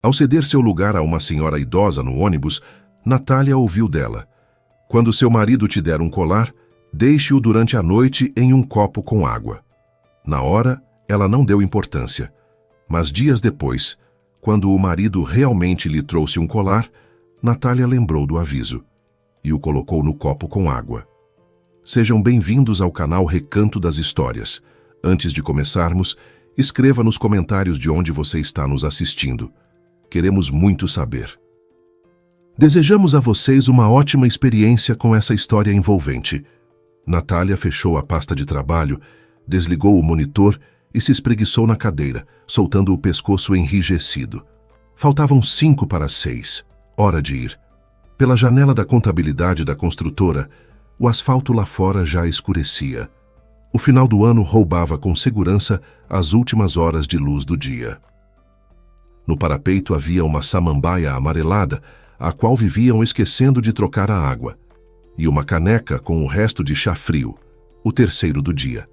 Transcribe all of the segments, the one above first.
Ao ceder seu lugar a uma senhora idosa no ônibus, Natália ouviu dela: "Quando seu marido te der um colar, deixe-o durante a noite em um copo com água." Na hora, ela não deu importância. Mas dias depois, quando o marido realmente lhe trouxe um colar, Natália lembrou do aviso e o colocou no copo com água. Sejam bem-vindos ao canal Recanto das Histórias. Antes de começarmos, escreva nos comentários de onde você está nos assistindo. Queremos muito saber. Desejamos a vocês uma ótima experiência com essa história envolvente. Natália fechou a pasta de trabalho, desligou o monitor e se espreguiçou na cadeira, soltando o pescoço enrijecido. Faltavam 5 para 6. Hora de ir. Pela janela da contabilidade da construtora, o asfalto lá fora já escurecia. O final do ano roubava com segurança as últimas horas de luz do dia. No parapeito havia uma samambaia amarelada, a qual viviam esquecendo de trocar a água, e uma caneca com o resto de chá frio, o terceiro do dia.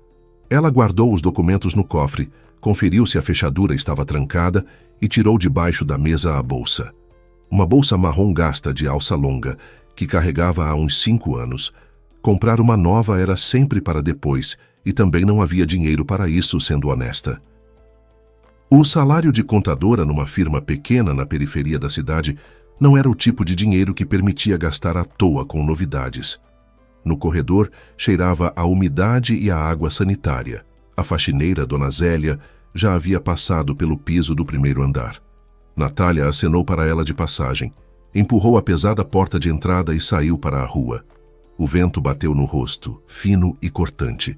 Ela guardou os documentos no cofre, conferiu se a fechadura estava trancada e tirou debaixo da mesa a bolsa. Uma bolsa marrom gasta de alça longa, que carregava há uns 5 anos. Comprar uma nova era sempre para depois, e também não havia dinheiro para isso, sendo honesta. O salário de contadora numa firma pequena na periferia da cidade não era o tipo de dinheiro que permitia gastar à toa com novidades. No corredor, cheirava a umidade e a água sanitária. A faxineira, Dona Zélia, já havia passado pelo piso do primeiro andar. Natália acenou para ela de passagem, empurrou a pesada porta de entrada e saiu para a rua. O vento bateu no rosto, fino e cortante.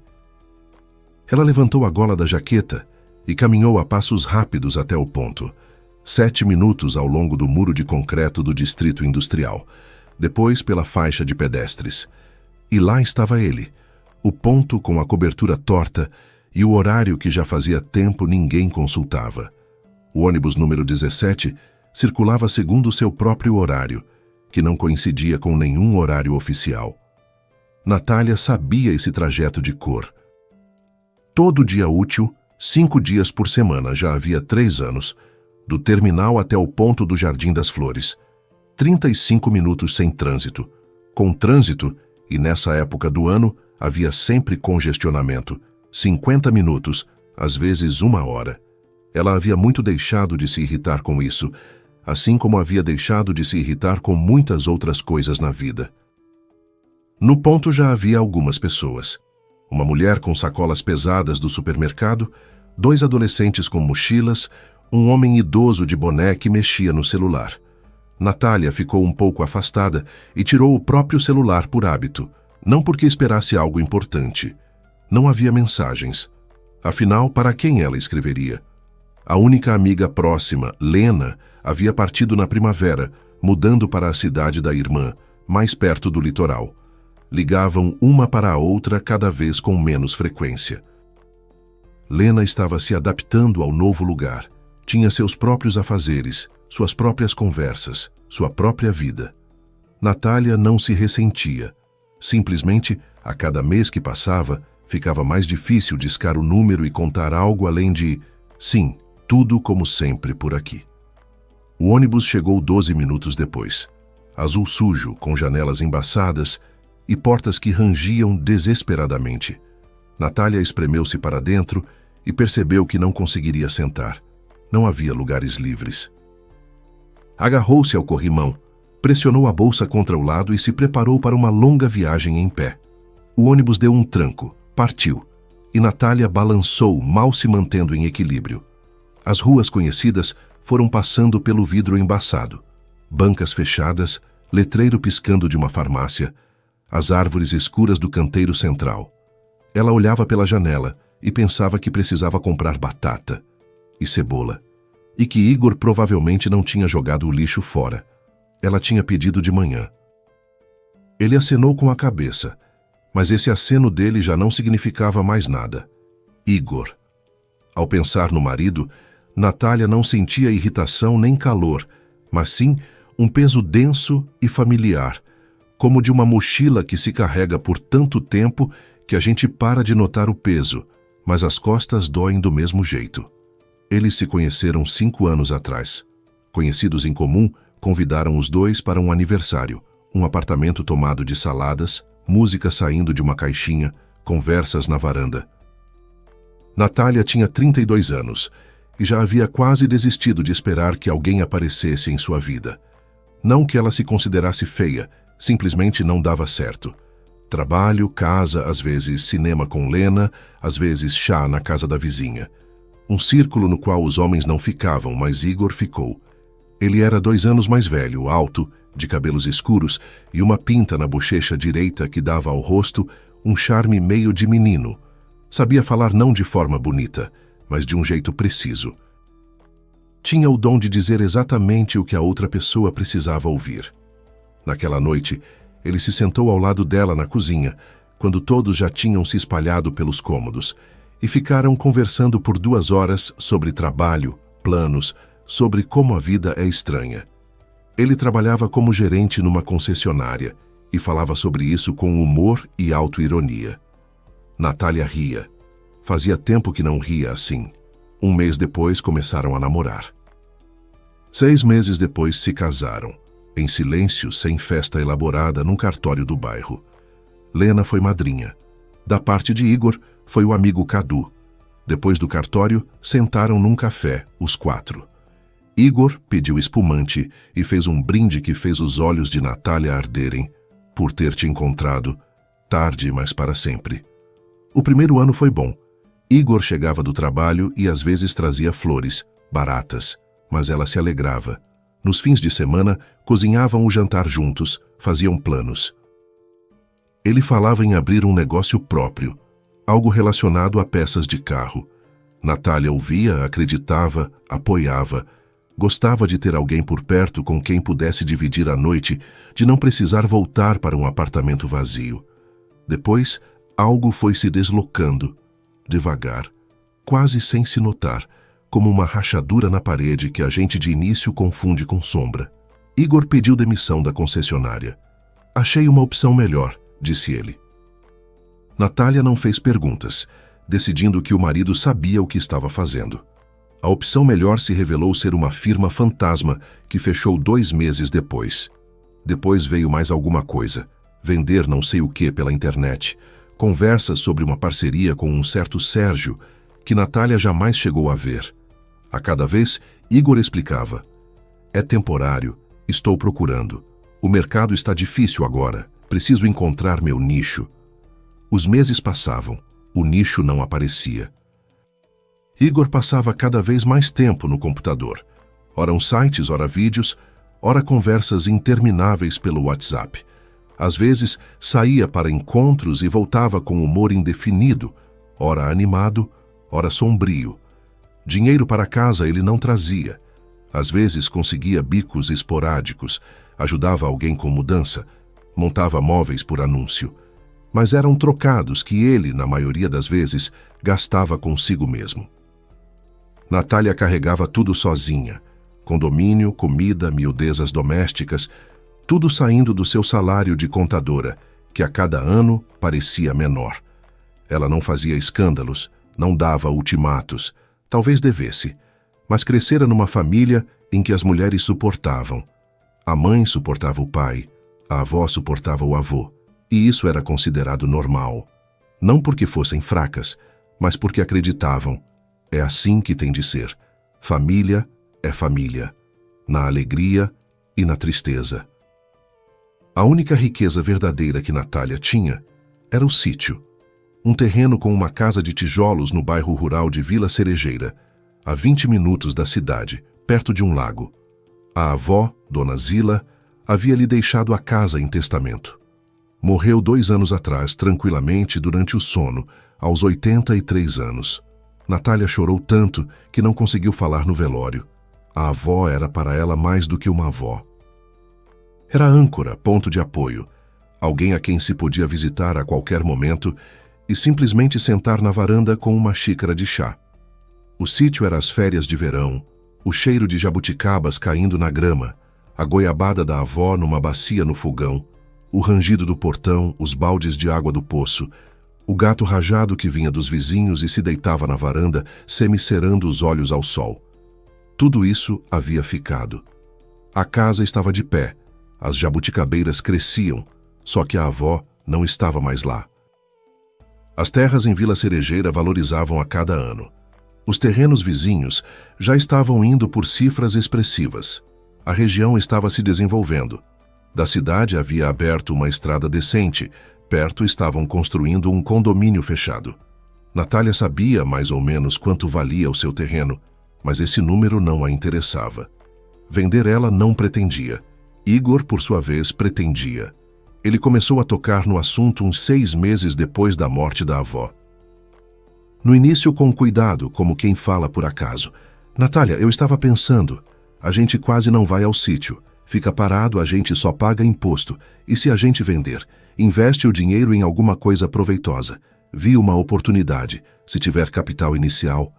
Ela levantou a gola da jaqueta e caminhou a passos rápidos até o ponto. 7 minutos ao longo do muro de concreto do distrito industrial, depois pela faixa de pedestres. E lá estava ele, o ponto com a cobertura torta e o horário que já fazia tempo ninguém consultava. O ônibus número 17 circulava segundo seu próprio horário, que não coincidia com nenhum horário oficial. Natália sabia esse trajeto de cor. Todo dia útil, 5 dias por semana, já havia 3 anos, do terminal até o ponto do Jardim das Flores. 35 minutos sem trânsito. Com trânsito, e nessa época do ano, havia sempre congestionamento. 50 minutos, às vezes 1 hora. Ela havia muito deixado de se irritar com isso, assim como havia deixado de se irritar com muitas outras coisas na vida. No ponto já havia algumas pessoas. Uma mulher com sacolas pesadas do supermercado, 2 adolescentes com mochilas, um homem idoso de boné que mexia no celular. Natália ficou um pouco afastada e tirou o próprio celular por hábito, não porque esperasse algo importante. Não havia mensagens. Afinal, para quem ela escreveria? A única amiga próxima, Lena, havia partido na primavera, mudando para a cidade da irmã, mais perto do litoral. Ligavam uma para a outra cada vez com menos frequência. Lena estava se adaptando ao novo lugar. Tinha seus próprios afazeres, suas próprias conversas, sua própria vida. Natália não se ressentia. Simplesmente, a cada mês que passava, ficava mais difícil discar o número e contar algo além de sim, tudo como sempre por aqui. O ônibus chegou 12 minutos depois. Azul sujo, com janelas embaçadas e portas que rangiam desesperadamente. Natália espremeu-se para dentro e percebeu que não conseguiria sentar. Não havia lugares livres. Agarrou-se ao corrimão, pressionou a bolsa contra o lado e se preparou para uma longa viagem em pé. O ônibus deu um tranco, partiu, e Natália balançou, mal se mantendo em equilíbrio. As ruas conhecidas foram passando pelo vidro embaçado. Bancas fechadas, letreiro piscando de uma farmácia, as árvores escuras do canteiro central. Ela olhava pela janela e pensava que precisava comprar batata e cebola, e que Igor provavelmente não tinha jogado o lixo fora. Ela tinha pedido de manhã. Ele acenou com a cabeça, mas esse aceno dele já não significava mais nada. Igor. Ao pensar no marido, Natália não sentia irritação nem calor, mas sim um peso denso e familiar, como de uma mochila que se carrega por tanto tempo que a gente para de notar o peso, mas as costas doem do mesmo jeito. Eles se conheceram 5 anos atrás. Conhecidos em comum convidaram os dois para um aniversário, um apartamento tomado de saladas, música saindo de uma caixinha, conversas na varanda. Natália tinha 32 anos e já havia quase desistido de esperar que alguém aparecesse em sua vida. Não que ela se considerasse feia, simplesmente não dava certo. Trabalho, casa, às vezes cinema com Lena, às vezes chá na casa da vizinha. Um círculo no qual os homens não ficavam, mas Igor ficou. Ele era 2 anos mais velho, alto, de cabelos escuros e uma pinta na bochecha direita que dava ao rosto um charme meio de menino. Sabia falar não de forma bonita, mas de um jeito preciso. Tinha o dom de dizer exatamente o que a outra pessoa precisava ouvir. Naquela noite, ele se sentou ao lado dela na cozinha, quando todos já tinham se espalhado pelos cômodos, e ficaram conversando por 2 horas sobre trabalho, planos, sobre como a vida é estranha. Ele trabalhava como gerente numa concessionária e falava sobre isso com humor e autoironia. Natália ria. Fazia tempo que não ria assim. 1 mês depois começaram a namorar. 6 meses depois se casaram, em silêncio, sem festa elaborada, num cartório do bairro. Lena foi madrinha. Da parte de Igor, foi o amigo Cadu. Depois do cartório, sentaram num café, os 4. Igor pediu espumante e fez um brinde que fez os olhos de Natália arderem. Por ter te encontrado, tarde, mas para sempre. O primeiro ano foi bom. Igor chegava do trabalho e às vezes trazia flores, baratas, mas ela se alegrava. Nos fins de semana, cozinhavam o jantar juntos, faziam planos. Ele falava em abrir um negócio próprio, algo relacionado a peças de carro. Natália ouvia, acreditava, apoiava. Gostava de ter alguém por perto com quem pudesse dividir a noite, de não precisar voltar para um apartamento vazio. Depois, algo foi se deslocando, devagar, quase sem se notar, como uma rachadura na parede que a gente de início confunde com sombra. Igor pediu demissão da concessionária. Achei uma opção melhor, disse ele. Natália não fez perguntas, decidindo que o marido sabia o que estava fazendo. A opção melhor se revelou ser uma firma fantasma que fechou 2 meses depois. Depois veio mais alguma coisa, vender não sei o que pela internet, conversas sobre uma parceria com um certo Sérgio, que Natália jamais chegou a ver. A cada vez, Igor explicava. É temporário, estou procurando. O mercado está difícil agora, preciso encontrar meu nicho. Os meses passavam, o nicho não aparecia. Igor passava cada vez mais tempo no computador. Ora sites, ora vídeos, ora conversas intermináveis pelo WhatsApp. Às vezes, saía para encontros e voltava com humor indefinido, ora animado, ora sombrio. Dinheiro para casa ele não trazia. Às vezes conseguia bicos esporádicos, ajudava alguém com mudança, montava móveis por anúncio. Mas eram trocados que ele, na maioria das vezes, gastava consigo mesmo. Natália carregava tudo sozinha. Condomínio, comida, miudezas domésticas, tudo saindo do seu salário de contadora, que a cada ano parecia menor. Ela não fazia escândalos, não dava ultimatos, talvez devesse, mas crescera numa família em que as mulheres suportavam. A mãe suportava o pai, a avó suportava o avô, e isso era considerado normal. Não porque fossem fracas, mas porque acreditavam. É assim que tem de ser. Família é família, na alegria e na tristeza. A única riqueza verdadeira que Natália tinha era o sítio. Um terreno com uma casa de tijolos no bairro rural de Vila Cerejeira, a 20 minutos da cidade, perto de um lago. A avó, Dona Zila, havia lhe deixado a casa em testamento. Morreu 2 anos atrás, tranquilamente, durante o sono, aos 83 anos. Natália chorou tanto que não conseguiu falar no velório. A avó era para ela mais do que uma avó. Era âncora, ponto de apoio, alguém a quem se podia visitar a qualquer momento e simplesmente sentar na varanda com uma xícara de chá. O sítio era as férias de verão, o cheiro de jabuticabas caindo na grama, a goiabada da avó numa bacia no fogão, o rangido do portão, os baldes de água do poço, o gato rajado que vinha dos vizinhos e se deitava na varanda, semicerando os olhos ao sol. Tudo isso havia ficado. A casa estava de pé, as jabuticabeiras cresciam, só que a avó não estava mais lá. As terras em Vila Cerejeira valorizavam a cada ano. Os terrenos vizinhos já estavam indo por cifras expressivas. A região estava se desenvolvendo. Da cidade havia aberto uma estrada decente, perto estavam construindo um condomínio fechado. Natália sabia mais ou menos quanto valia o seu terreno, mas esse número não a interessava. Vender ela não pretendia. Igor, por sua vez, pretendia. Ele começou a tocar no assunto uns 6 meses depois da morte da avó. No início, com cuidado, como quem fala por acaso. Natália, eu estava pensando, a gente quase não vai ao sítio. Fica parado, a gente só paga imposto. E se a gente vender? Investe o dinheiro em alguma coisa proveitosa. Vi uma oportunidade, se tiver capital inicial.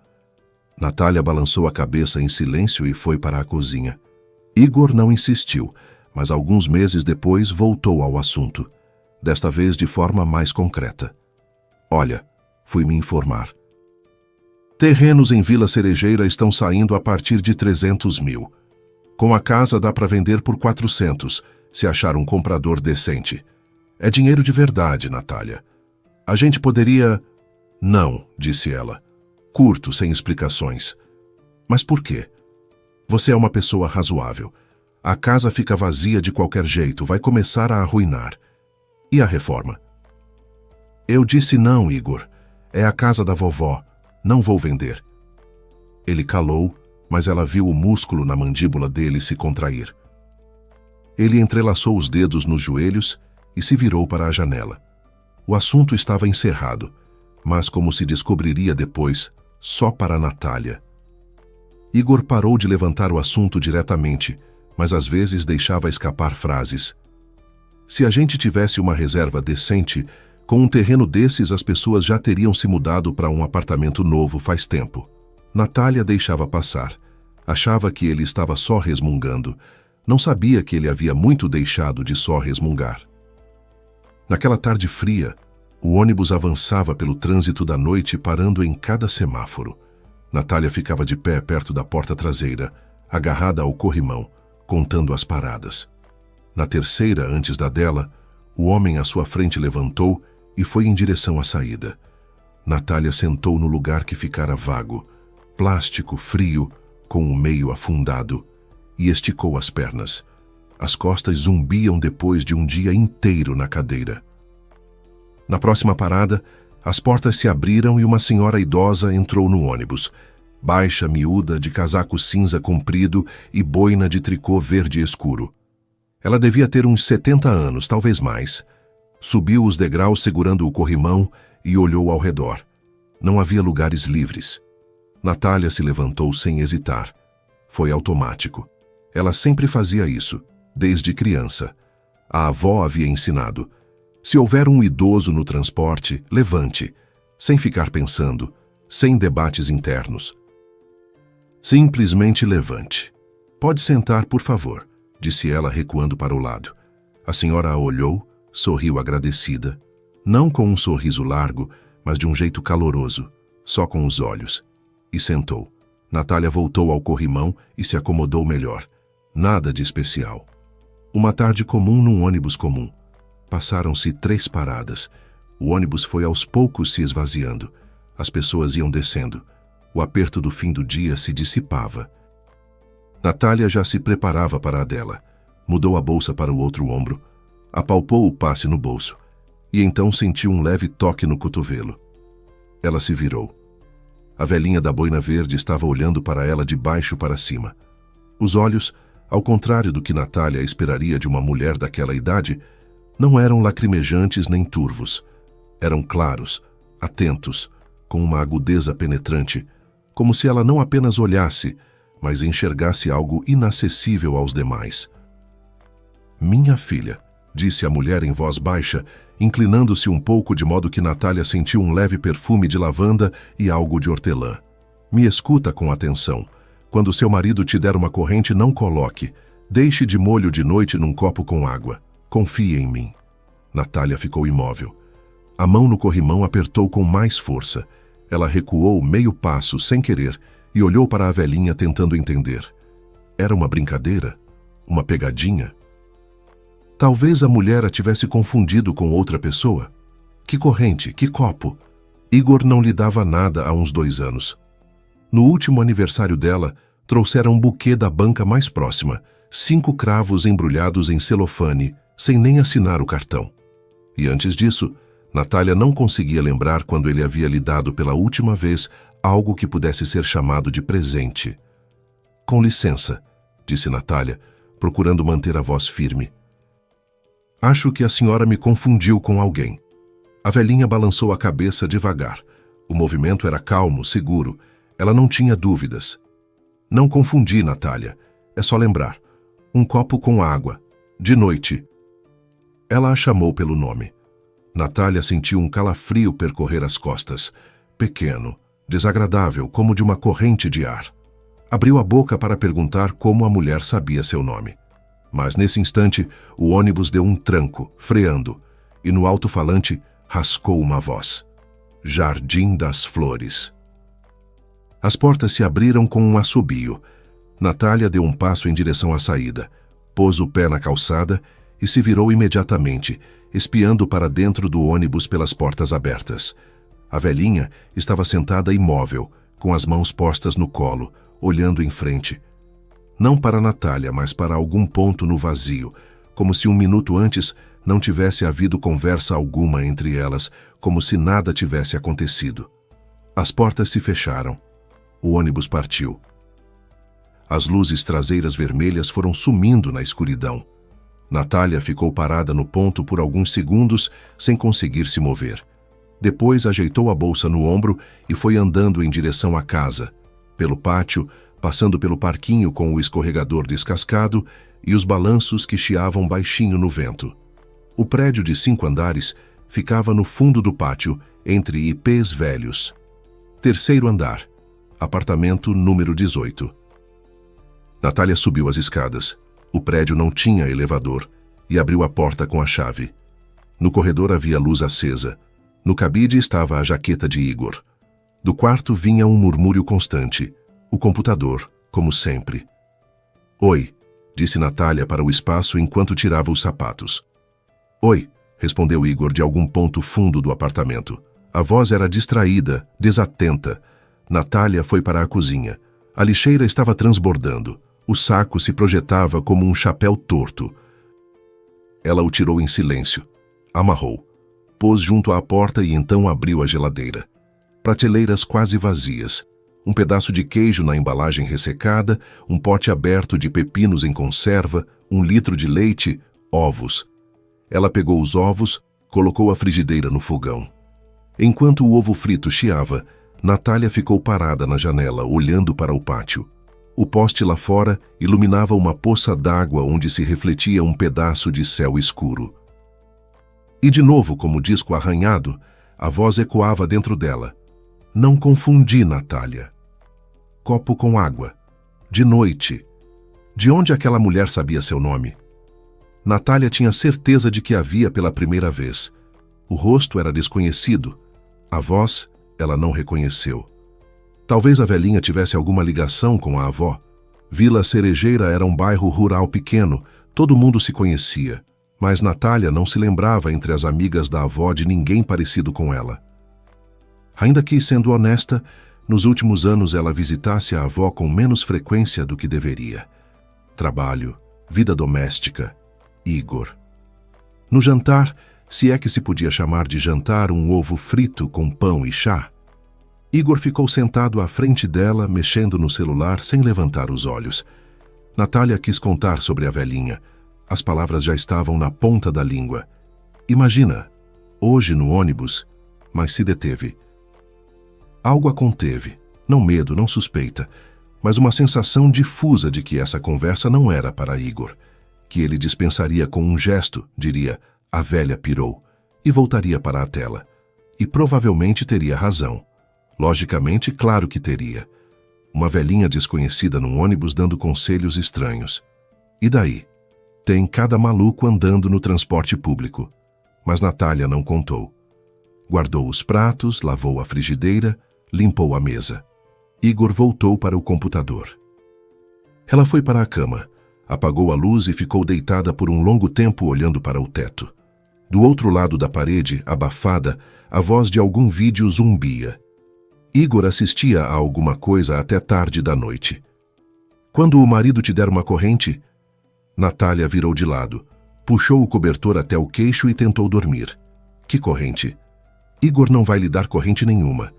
Natália balançou a cabeça em silêncio e foi para a cozinha. Igor não insistiu, mas alguns meses depois voltou ao assunto. Desta vez de forma mais concreta. Olha, fui me informar. Terrenos em Vila Cerejeira estão saindo a partir de 300 mil. Com a casa dá para vender por 400, se achar um comprador decente. É dinheiro de verdade, Natália. A gente poderia... Não, disse ela. Curto, sem explicações. Mas por quê? Você é uma pessoa razoável. A casa fica vazia de qualquer jeito, vai começar a arruinar. E a reforma? Eu disse não, Igor. É a casa da vovó. Não vou vender. Ele calou, mas ela viu o músculo na mandíbula dele se contrair. Ele entrelaçou os dedos nos joelhos e se virou para a janela. O assunto estava encerrado, mas como se descobriria depois, só para Natália. Igor parou de levantar o assunto diretamente, mas às vezes deixava escapar frases. Se a gente tivesse uma reserva decente, com um terreno desses as pessoas já teriam se mudado para um apartamento novo faz tempo. Natália deixava passar. Achava que ele estava só resmungando. Não sabia que ele havia muito deixado de só resmungar. Naquela tarde fria, o ônibus avançava pelo trânsito da noite parando em cada semáforo. Natália ficava de pé perto da porta traseira, agarrada ao corrimão, contando as paradas. Na terceira, antes da dela, o homem à sua frente levantou e foi em direção à saída. Natália sentou no lugar que ficara vago, plástico, frio, com o meio afundado, e esticou as pernas. As costas zumbiam depois de um dia inteiro na cadeira. Na próxima parada, as portas se abriram e uma senhora idosa entrou no ônibus, baixa, miúda, de casaco cinza comprido e boina de tricô verde escuro. Ela devia ter uns 70 anos, talvez mais. Subiu os degraus segurando o corrimão e olhou ao redor. Não havia lugares livres. Natália se levantou sem hesitar. Foi automático. Ela sempre fazia isso, desde criança. A avó havia ensinado. Se houver um idoso no transporte, levante, sem ficar pensando, sem debates internos. Simplesmente levante. Pode sentar, por favor, disse ela recuando para o lado. A senhora a olhou, sorriu agradecida, não com um sorriso largo, mas de um jeito caloroso, só com os olhos, e sentou. Natália voltou ao corrimão e se acomodou melhor. Nada de especial. Uma tarde comum num ônibus comum. Passaram-se 3 paradas. O ônibus foi aos poucos se esvaziando. As pessoas iam descendo. O aperto do fim do dia se dissipava. Natália já se preparava para a dela. Mudou a bolsa para o outro ombro. Apalpou o passe no bolso. E então sentiu um leve toque no cotovelo. Ela se virou. A velhinha da boina verde estava olhando para ela de baixo para cima. Os olhos, ao contrário do que Natália esperaria de uma mulher daquela idade, não eram lacrimejantes nem turvos. Eram claros, atentos, com uma agudeza penetrante, como se ela não apenas olhasse, mas enxergasse algo inacessível aos demais. Minha filha, disse a mulher em voz baixa, inclinando-se um pouco de modo que Natália sentiu um leve perfume de lavanda e algo de hortelã. Me escuta com atenção. Quando seu marido te der uma corrente, não coloque. Deixe de molho de noite num copo com água. Confie em mim. Natália ficou imóvel. A mão no corrimão apertou com mais força. Ela recuou meio passo, sem querer, e olhou para a velhinha tentando entender. Era uma brincadeira? Uma pegadinha? Talvez a mulher a tivesse confundido com outra pessoa. Que corrente, que copo! Igor não lhe dava nada há uns 2 anos. No último aniversário dela, trouxeram um buquê da banca mais próxima, 5 cravos embrulhados em celofane, sem nem assinar o cartão. E antes disso, Natália não conseguia lembrar quando ele havia lhe dado pela última vez algo que pudesse ser chamado de presente. Com licença, disse Natália, procurando manter a voz firme. Acho que a senhora me confundiu com alguém. A velhinha balançou a cabeça devagar. O movimento era calmo, seguro. Ela não tinha dúvidas. Não confundi, Natália. É só lembrar. Um copo com água. De noite. Ela a chamou pelo nome. Natália sentiu um calafrio percorrer as costas. Pequeno, desagradável, como de uma corrente de ar. Abriu a boca para perguntar como a mulher sabia seu nome. Mas nesse instante, o ônibus deu um tranco, freando, e no alto-falante rascou uma voz. Jardim das Flores. As portas se abriram com um assobio. Natália deu um passo em direção à saída, pôs o pé na calçada e se virou imediatamente, espiando para dentro do ônibus pelas portas abertas. A velhinha estava sentada imóvel, com as mãos postas no colo, olhando em frente. Não para Natália, mas para algum ponto no vazio, como se um minuto antes não tivesse havido conversa alguma entre elas, como se nada tivesse acontecido. As portas se fecharam. O ônibus partiu. As luzes traseiras vermelhas foram sumindo na escuridão. Natália ficou parada no ponto por alguns segundos, sem conseguir se mover. Depois ajeitou a bolsa no ombro e foi andando em direção à casa, pelo pátio, passando pelo parquinho com o escorregador descascado e os balanços que chiavam baixinho no vento. O prédio de 5 andares ficava no fundo do pátio, entre ipês velhos. 3º andar, apartamento número 18. Natália subiu as escadas. O prédio não tinha elevador e abriu a porta com a chave. No corredor havia luz acesa. No cabide estava a jaqueta de Igor. Do quarto vinha um murmúrio constante. O computador, como sempre. Oi, disse Natália para o espaço enquanto tirava os sapatos. Oi, respondeu Igor de algum ponto fundo do apartamento. A voz era distraída, desatenta. Natália foi para a cozinha. A lixeira estava transbordando. O saco se projetava como um chapéu torto. Ela o tirou em silêncio. Amarrou. Pôs junto à porta e então abriu a geladeira. Prateleiras quase vazias. Um pedaço de queijo na embalagem ressecada, um pote aberto de pepinos em conserva, 1 litro de leite, ovos. Ela pegou os ovos, colocou a frigideira no fogão. Enquanto o ovo frito chiava, Natália ficou parada na janela, olhando para o pátio. O poste lá fora iluminava uma poça d'água onde se refletia um pedaço de céu escuro. E de novo, como disco arranhado, a voz ecoava dentro dela. Não confundi, Natália. Copo com água. De noite. De onde aquela mulher sabia seu nome? Natália tinha certeza de que a via pela primeira vez. O rosto era desconhecido. A voz, ela não reconheceu. Talvez a velhinha tivesse alguma ligação com a avó. Vila Cerejeira era um bairro rural pequeno, todo mundo se conhecia, mas Natália não se lembrava entre as amigas da avó de ninguém parecido com ela. Ainda que, sendo honesta, nos últimos anos ela visitasse a avó com menos frequência do que deveria. Trabalho, vida doméstica, Igor. No jantar, se é que se podia chamar de jantar um ovo frito com pão e chá, Igor ficou sentado à frente dela, mexendo no celular sem levantar os olhos. Natália quis contar sobre a velhinha. As palavras já estavam na ponta da língua. Imagina, hoje no ônibus, mas se deteve. Algo a conteve, não medo, não suspeita, mas uma sensação difusa de que essa conversa não era para Igor, que ele dispensaria com um gesto, diria, a velha pirou, e voltaria para a tela. E provavelmente teria razão. Logicamente, claro que teria. Uma velhinha desconhecida num ônibus dando conselhos estranhos. E daí? Tem cada maluco andando no transporte público. Mas Natália não contou. Guardou os pratos, lavou a frigideira, limpou a mesa. Igor voltou para o computador. Ela foi para a cama, apagou a luz e ficou deitada por um longo tempo olhando para o teto. Do outro lado da parede, abafada, a voz de algum vídeo zumbia. Igor assistia a alguma coisa até tarde da noite. Quando o marido te der uma corrente... Natália virou de lado, puxou o cobertor até o queixo e tentou dormir. Que corrente? Igor não vai lhe dar corrente nenhuma.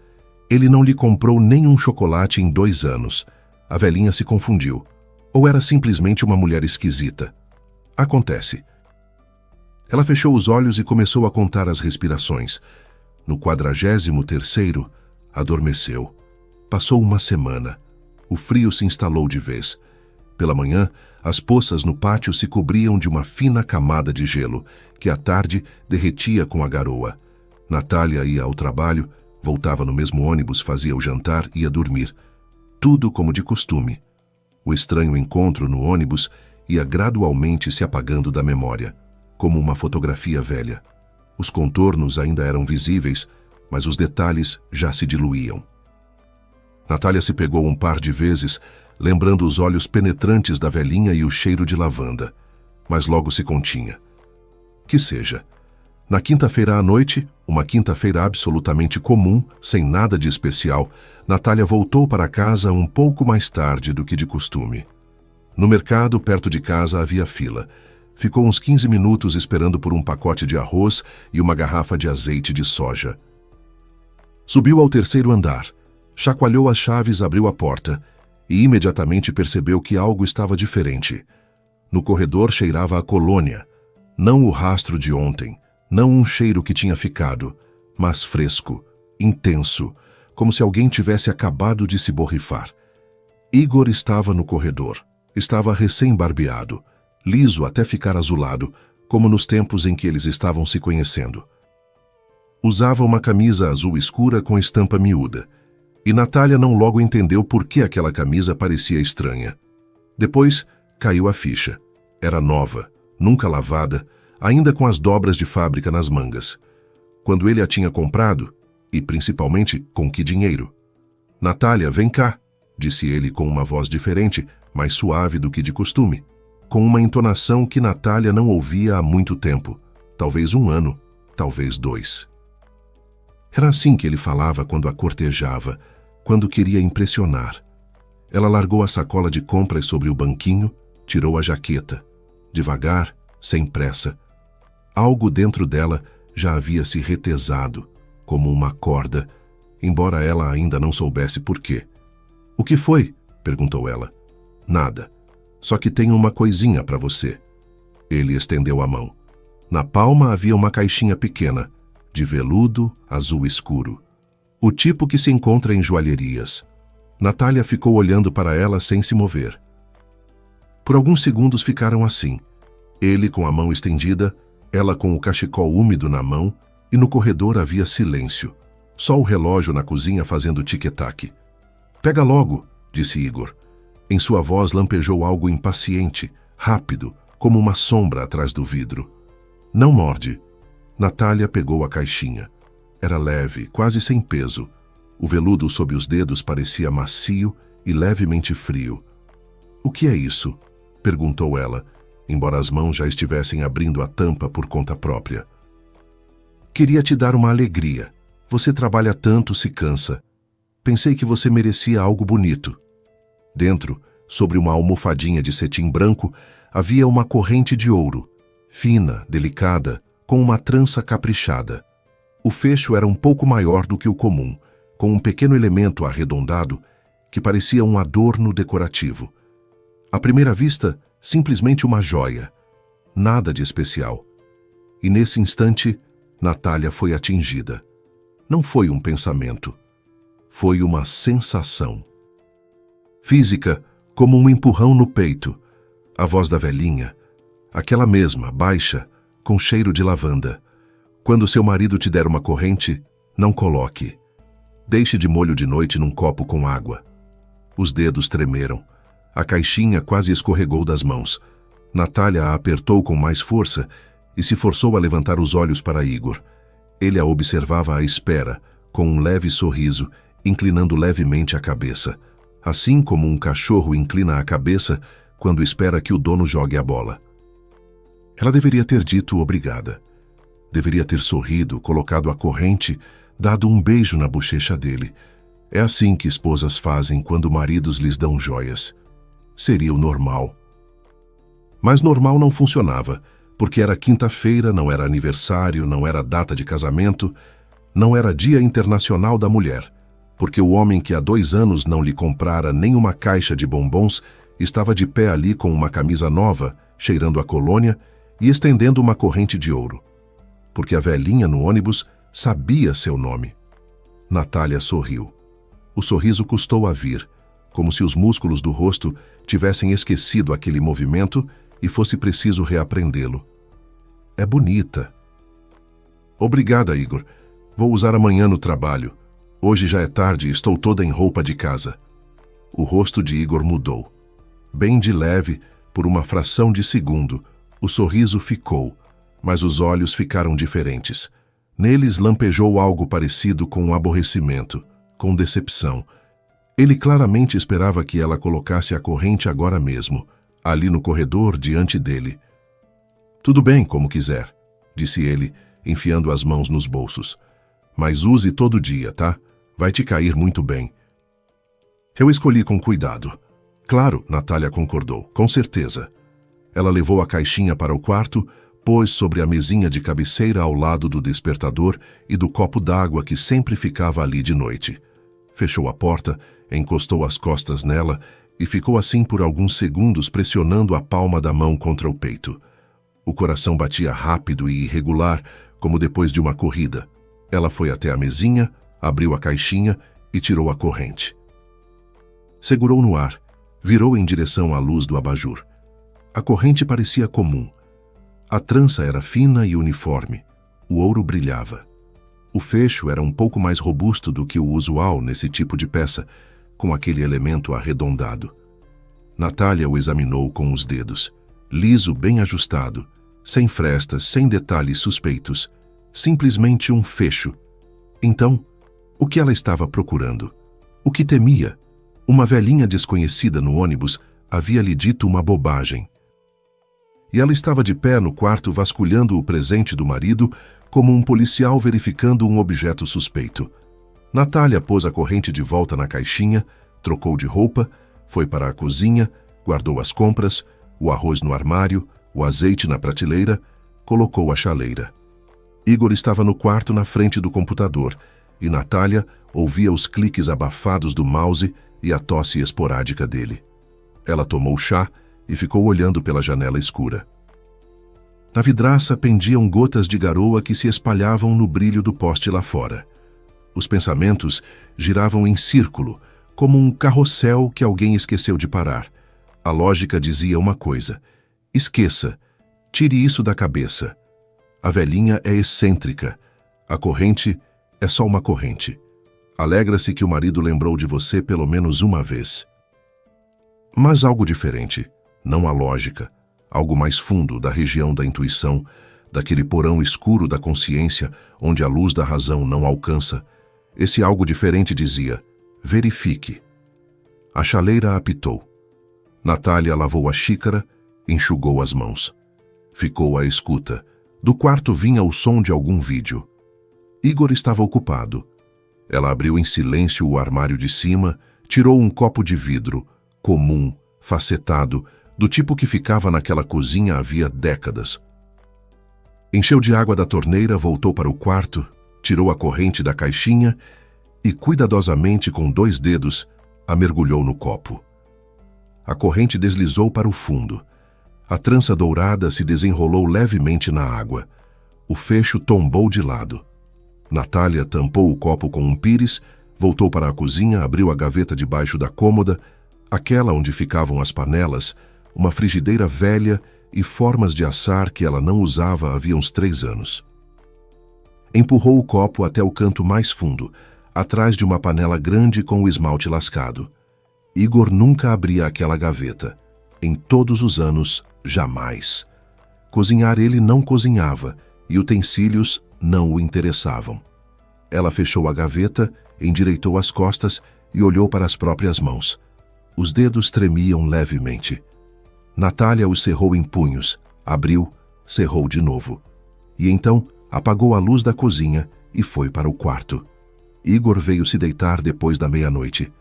Ele não lhe comprou nem um chocolate em 2 anos. A velhinha se confundiu. Ou era simplesmente uma mulher esquisita. Acontece. Ela fechou os olhos e começou a contar as respirações. No 43º, adormeceu. Passou uma semana. O frio se instalou de vez. Pela manhã, as poças no pátio se cobriam de uma fina camada de gelo, que à tarde derretia com a garoa. Natália ia ao trabalho, voltava no mesmo ônibus, fazia o jantar e ia dormir. Tudo como de costume. O estranho encontro no ônibus ia gradualmente se apagando da memória, como uma fotografia velha. Os contornos ainda eram visíveis, mas os detalhes já se diluíam. Natália se pegou um par de vezes, lembrando os olhos penetrantes da velhinha e o cheiro de lavanda, mas logo se continha. Que seja. Na quinta-feira à noite, uma quinta-feira absolutamente comum, sem nada de especial, Natália voltou para casa um pouco mais tarde do que de costume. No mercado, perto de casa, havia fila. Ficou uns 15 minutos esperando por um pacote de arroz e uma garrafa de azeite de soja. Subiu ao 3º andar, chacoalhou as chaves, abriu a porta e imediatamente percebeu que algo estava diferente. No corredor cheirava a colônia, não o rastro de ontem, não um cheiro que tinha ficado, mas fresco, intenso, como se alguém tivesse acabado de se borrifar. Igor estava no corredor. Estava recém-barbeado, liso até ficar azulado, como nos tempos em que eles estavam se conhecendo. Usava uma camisa azul escura com estampa miúda, e Natália não logo entendeu por que aquela camisa parecia estranha. Depois, caiu a ficha. Era nova, nunca lavada, ainda com as dobras de fábrica nas mangas. Quando ele a tinha comprado, e principalmente com que dinheiro? Natália, vem cá, disse ele com uma voz diferente, mais suave do que de costume, com uma entonação que Natália não ouvia há muito tempo, talvez 1 ano, talvez 2. Era assim que ele falava quando a cortejava, quando queria impressionar. Ela largou a sacola de compras sobre o banquinho, tirou a jaqueta. Devagar, sem pressa. Algo dentro dela já havia se retesado, como uma corda, embora ela ainda não soubesse por quê. — O que foi? Perguntou ela. — Nada. Só que tenho uma coisinha para você. Ele estendeu a mão. Na palma havia uma caixinha pequena, de veludo azul escuro. O tipo que se encontra em joalherias. Natália ficou olhando para ela sem se mover. Por alguns segundos ficaram assim. Ele com a mão estendida, ela com o cachecol úmido na mão, e no corredor havia silêncio. Só o relógio na cozinha fazendo tic-tac. — Pega logo, disse Igor. Em sua voz lampejou algo impaciente, rápido, como uma sombra atrás do vidro. — Não morde. Natália pegou a caixinha. Era leve, quase sem peso. O veludo sob os dedos parecia macio e levemente frio. — O que é isso? Perguntou ela, embora as mãos já estivessem abrindo a tampa por conta própria. — Queria te dar uma alegria. Você trabalha tanto, se cansa. Pensei que você merecia algo bonito. Dentro, sobre uma almofadinha de cetim branco, havia uma corrente de ouro, fina, delicada, com uma trança caprichada. O fecho era um pouco maior do que o comum, com um pequeno elemento arredondado que parecia um adorno decorativo. À primeira vista, simplesmente uma joia. Nada de especial. E nesse instante, Natália foi atingida. Não foi um pensamento. Foi uma sensação. Física, como um empurrão no peito. A voz da velhinha, aquela mesma, baixa, com cheiro de lavanda. Quando seu marido te der uma corrente, não coloque. Deixe de molho de noite num copo com água. Os dedos tremeram. A caixinha quase escorregou das mãos. Natália a apertou com mais força e se forçou a levantar os olhos para Igor. Ele a observava à espera, com um leve sorriso, inclinando levemente a cabeça, assim como um cachorro inclina a cabeça quando espera que o dono jogue a bola. Ela deveria ter dito obrigada. Deveria ter sorrido, colocado a corrente, dado um beijo na bochecha dele. É assim que esposas fazem quando maridos lhes dão joias. Seria o normal. Mas normal não funcionava, porque era quinta-feira, não era aniversário, não era data de casamento, não era Dia Internacional da Mulher, porque o homem que há 2 anos não lhe comprara nem uma caixa de bombons estava de pé ali com uma camisa nova, cheirando a colônia e estendendo uma corrente de ouro. Porque a velhinha no ônibus sabia seu nome. Natália sorriu. O sorriso custou a vir, como se os músculos do rosto tivessem esquecido aquele movimento e fosse preciso reaprendê-lo. É bonita. Obrigada, Igor. Vou usar amanhã no trabalho. Hoje já é tarde e estou toda em roupa de casa. O rosto de Igor mudou. Bem de leve, por uma fração de segundo, o sorriso ficou, mas os olhos ficaram diferentes. Neles lampejou algo parecido com aborrecimento, com decepção. Ele claramente esperava que ela colocasse a corrente agora mesmo, ali no corredor diante dele. Tudo bem, como quiser, disse ele, enfiando as mãos nos bolsos. Mas use todo dia, tá? Vai te cair muito bem. Eu escolhi com cuidado. Claro, Natália concordou, com certeza. Ela levou a caixinha para o quarto, pôs sobre a mesinha de cabeceira ao lado do despertador e do copo d'água que sempre ficava ali de noite. Fechou a porta, encostou as costas nela e ficou assim por alguns segundos pressionando a palma da mão contra o peito. O coração batia rápido e irregular, como depois de uma corrida. Ela foi até a mesinha, abriu a caixinha e tirou a corrente. Segurou no ar, virou em direção à luz do abajur. A corrente parecia comum. A trança era fina e uniforme. O ouro brilhava. O fecho era um pouco mais robusto do que o usual nesse tipo de peça, com aquele elemento arredondado. Natália o examinou com os dedos. Liso, bem ajustado, sem frestas, sem detalhes suspeitos. Simplesmente um fecho. Então, o que ela estava procurando? O que temia? Uma velhinha desconhecida no ônibus havia lhe dito uma bobagem. E ela estava de pé no quarto vasculhando o presente do marido como um policial verificando um objeto suspeito. Natália pôs a corrente de volta na caixinha, trocou de roupa, foi para a cozinha, guardou as compras, o arroz no armário, o azeite na prateleira, colocou a chaleira. Igor estava no quarto na frente do computador e Natália ouvia os cliques abafados do mouse e a tosse esporádica dele. Ela tomou chá e ficou olhando pela janela escura. Na vidraça pendiam gotas de garoa que se espalhavam no brilho do poste lá fora. Os pensamentos giravam em círculo, como um carrossel que alguém esqueceu de parar. A lógica dizia uma coisa: esqueça, tire isso da cabeça. A velhinha é excêntrica. A corrente é só uma corrente. Alegra-se que o marido lembrou de você pelo menos uma vez. Mas algo diferente, não a lógica, algo mais fundo da região da intuição, daquele porão escuro da consciência onde a luz da razão não alcança. Esse algo diferente dizia: verifique. A chaleira apitou. Natália lavou a xícara, enxugou as mãos. Ficou à escuta. Do quarto vinha o som de algum vídeo. Igor estava ocupado. Ela abriu em silêncio o armário de cima, tirou um copo de vidro, comum, facetado, do tipo que ficava naquela cozinha havia décadas. Encheu de água da torneira, voltou para o quarto, tirou a corrente da caixinha e, cuidadosamente com 2 dedos, a mergulhou no copo. A corrente deslizou para o fundo. A trança dourada se desenrolou levemente na água. O fecho tombou de lado. Natália tampou o copo com um pires, voltou para a cozinha, abriu a gaveta debaixo da cômoda, aquela onde ficavam as panelas, uma frigideira velha e formas de assar que ela não usava havia uns 3 anos. Empurrou o copo até o canto mais fundo, atrás de uma panela grande com o esmalte lascado. Igor nunca abria aquela gaveta. Em todos os anos, jamais. Cozinhar ele não cozinhava e utensílios não o interessavam. Ela fechou a gaveta, endireitou as costas e olhou para as próprias mãos. Os dedos tremiam levemente. Natália os cerrou em punhos, abriu, cerrou de novo. E então apagou a luz da cozinha e foi para o quarto. Igor veio se deitar depois da meia-noite.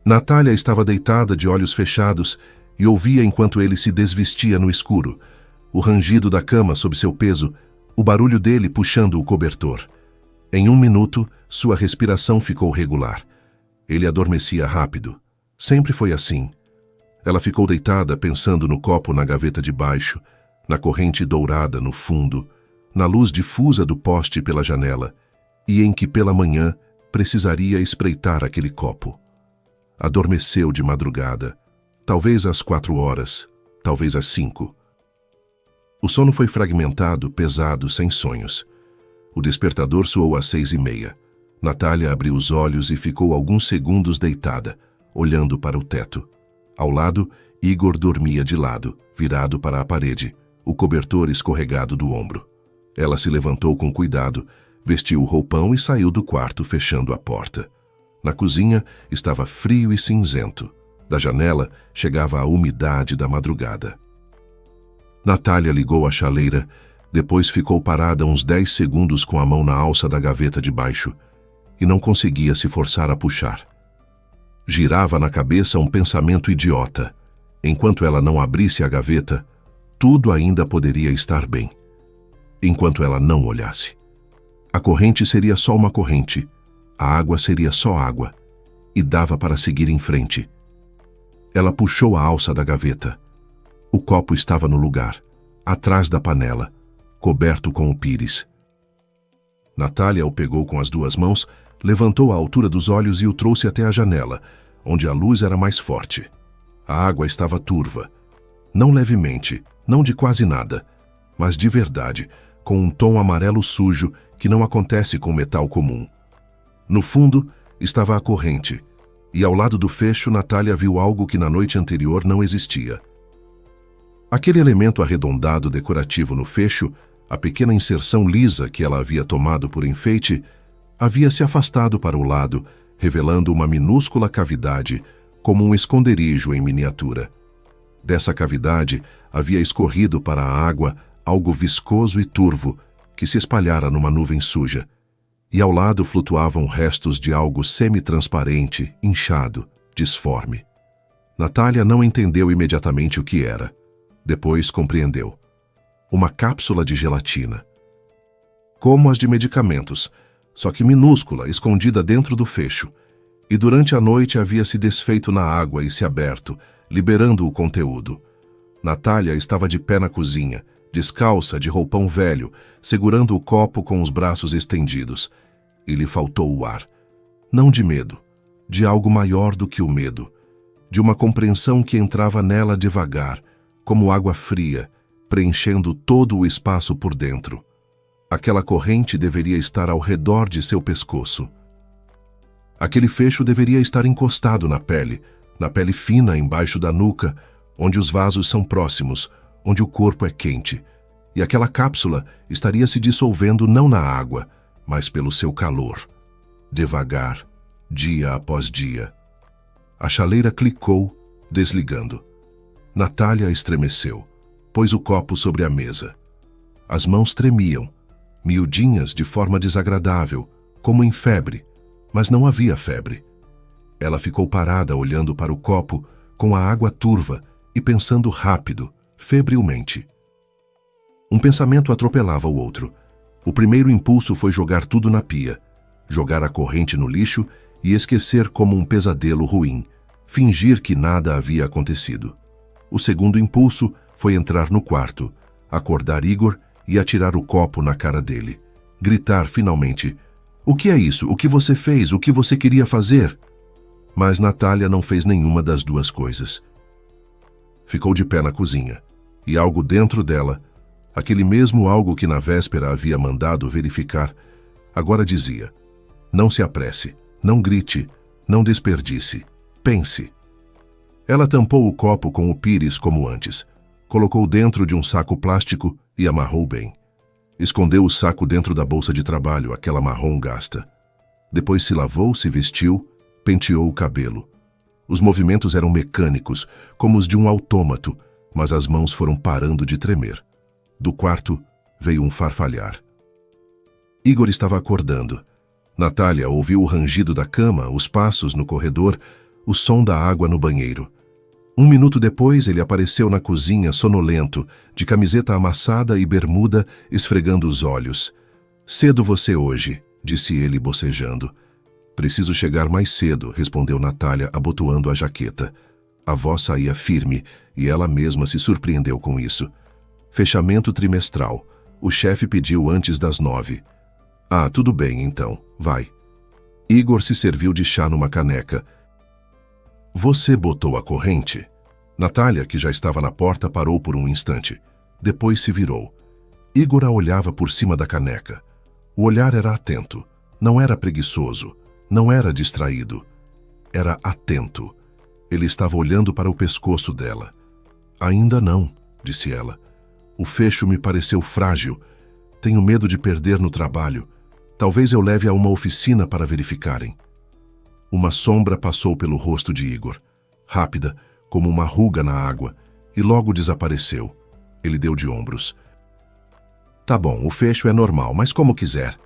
Natália estava deitada de olhos fechados e ouvia enquanto ele se desvestia no escuro, o rangido da cama sob seu peso, o barulho dele puxando o cobertor. Em 1 minuto, sua respiração ficou regular. Ele adormecia rápido. Sempre foi assim. Ela ficou deitada pensando no copo na gaveta de baixo, na corrente dourada no fundo, na luz difusa do poste pela janela, e em que pela manhã precisaria espreitar aquele copo. Adormeceu de madrugada, talvez às 4 horas, talvez às 5. O sono foi fragmentado, pesado, sem sonhos. O despertador soou às 6h30. Natália abriu os olhos e ficou alguns segundos deitada, olhando para o teto. Ao lado, Igor dormia de lado, virado para a parede, o cobertor escorregado do ombro. Ela se levantou com cuidado, vestiu o roupão e saiu do quarto, fechando a porta. Na cozinha estava frio e cinzento. Da janela chegava a umidade da madrugada. Natália ligou a chaleira, depois ficou parada uns 10 segundos com a mão na alça da gaveta de baixo e não conseguia se forçar a puxar. Girava na cabeça um pensamento idiota. Enquanto ela não abrisse a gaveta, tudo ainda poderia estar bem. Enquanto ela não olhasse. A corrente seria só uma corrente, a água seria só água, e dava para seguir em frente. Ela puxou a alça da gaveta. O copo estava no lugar, atrás da panela, coberto com o pires. Natália o pegou com as 2 mãos, levantou à altura dos olhos e o trouxe até a janela, onde a luz era mais forte. A água estava turva. Não levemente, não de quase nada, mas de verdade, com um tom amarelo sujo que não acontece com metal comum. No fundo, estava a corrente, e ao lado do fecho Natália viu algo que na noite anterior não existia. Aquele elemento arredondado decorativo no fecho, a pequena inserção lisa que ela havia tomado por enfeite, havia se afastado para o lado, revelando uma minúscula cavidade, como um esconderijo em miniatura. Dessa cavidade havia escorrido para a água algo viscoso e turvo, que se espalhara numa nuvem suja, e ao lado flutuavam restos de algo semi-transparente, inchado, disforme. Natália não entendeu imediatamente o que era. Depois compreendeu. Uma cápsula de gelatina. Como as de medicamentos, só que minúscula, escondida dentro do fecho, e durante a noite havia se desfeito na água e se aberto, liberando o conteúdo. Natália estava de pé na cozinha, descalça, de roupão velho, segurando o copo com os braços estendidos, e lhe faltou o ar. Não de medo, de algo maior do que o medo, de uma compreensão que entrava nela devagar, como água fria, preenchendo todo o espaço por dentro. Aquela corrente deveria estar ao redor de seu pescoço. Aquele fecho deveria estar encostado na pele fina embaixo da nuca, onde os vasos são próximos, onde o corpo é quente, e aquela cápsula estaria se dissolvendo não na água, mas pelo seu calor. Devagar, dia após dia. A chaleira clicou, desligando. Natália estremeceu, pôs o copo sobre a mesa. As mãos tremiam, miudinhas de forma desagradável, como em febre, mas não havia febre. Ela ficou parada olhando para o copo com a água turva e pensando rápido, febrilmente. Um pensamento atropelava o outro. O primeiro impulso foi jogar tudo na pia, jogar a corrente no lixo e esquecer como um pesadelo ruim, fingir que nada havia acontecido. O segundo impulso foi entrar no quarto, acordar Igor e atirar o copo na cara dele. Gritar finalmente: "O que é isso? O que você fez? O que você queria fazer?" Mas Natália não fez nenhuma das duas coisas. Ficou de pé na cozinha, e algo dentro dela, aquele mesmo algo que na véspera havia mandado verificar, agora dizia: "Não se apresse, não grite, não desperdice, pense." Ela tampou o copo com o pires como antes, colocou dentro de um saco plástico e amarrou bem. Escondeu o saco dentro da bolsa de trabalho, aquela marrom gasta. Depois se lavou, se vestiu, penteou o cabelo. Os movimentos eram mecânicos, como os de um autômato, mas as mãos foram parando de tremer. Do quarto veio um farfalhar. Igor estava acordando. Natália ouviu o rangido da cama, os passos no corredor, o som da água no banheiro. 1 minuto depois, ele apareceu na cozinha, sonolento, de camiseta amassada e bermuda, esfregando os olhos. "Cedo você hoje", disse ele, bocejando. "Preciso chegar mais cedo", respondeu Natália, abotoando a jaqueta. A voz saía firme, e ela mesma se surpreendeu com isso. Fechamento trimestral. O chefe pediu antes das 9. "Ah, tudo bem, então. Vai." Igor se serviu de chá numa caneca. "Você botou a corrente?" Natália, que já estava na porta, parou por um instante. Depois se virou. Igor a olhava por cima da caneca. O olhar era atento. Não era preguiçoso. Não era distraído. Era atento. Ele estava olhando para o pescoço dela. "Ainda não", disse ela. "O fecho me pareceu frágil. Tenho medo de perder no trabalho. Talvez eu leve a uma oficina para verificarem." Uma sombra passou pelo rosto de Igor, rápida, como uma ruga na água, e logo desapareceu. Ele deu de ombros. "Tá bom, o fecho é normal, mas como quiser.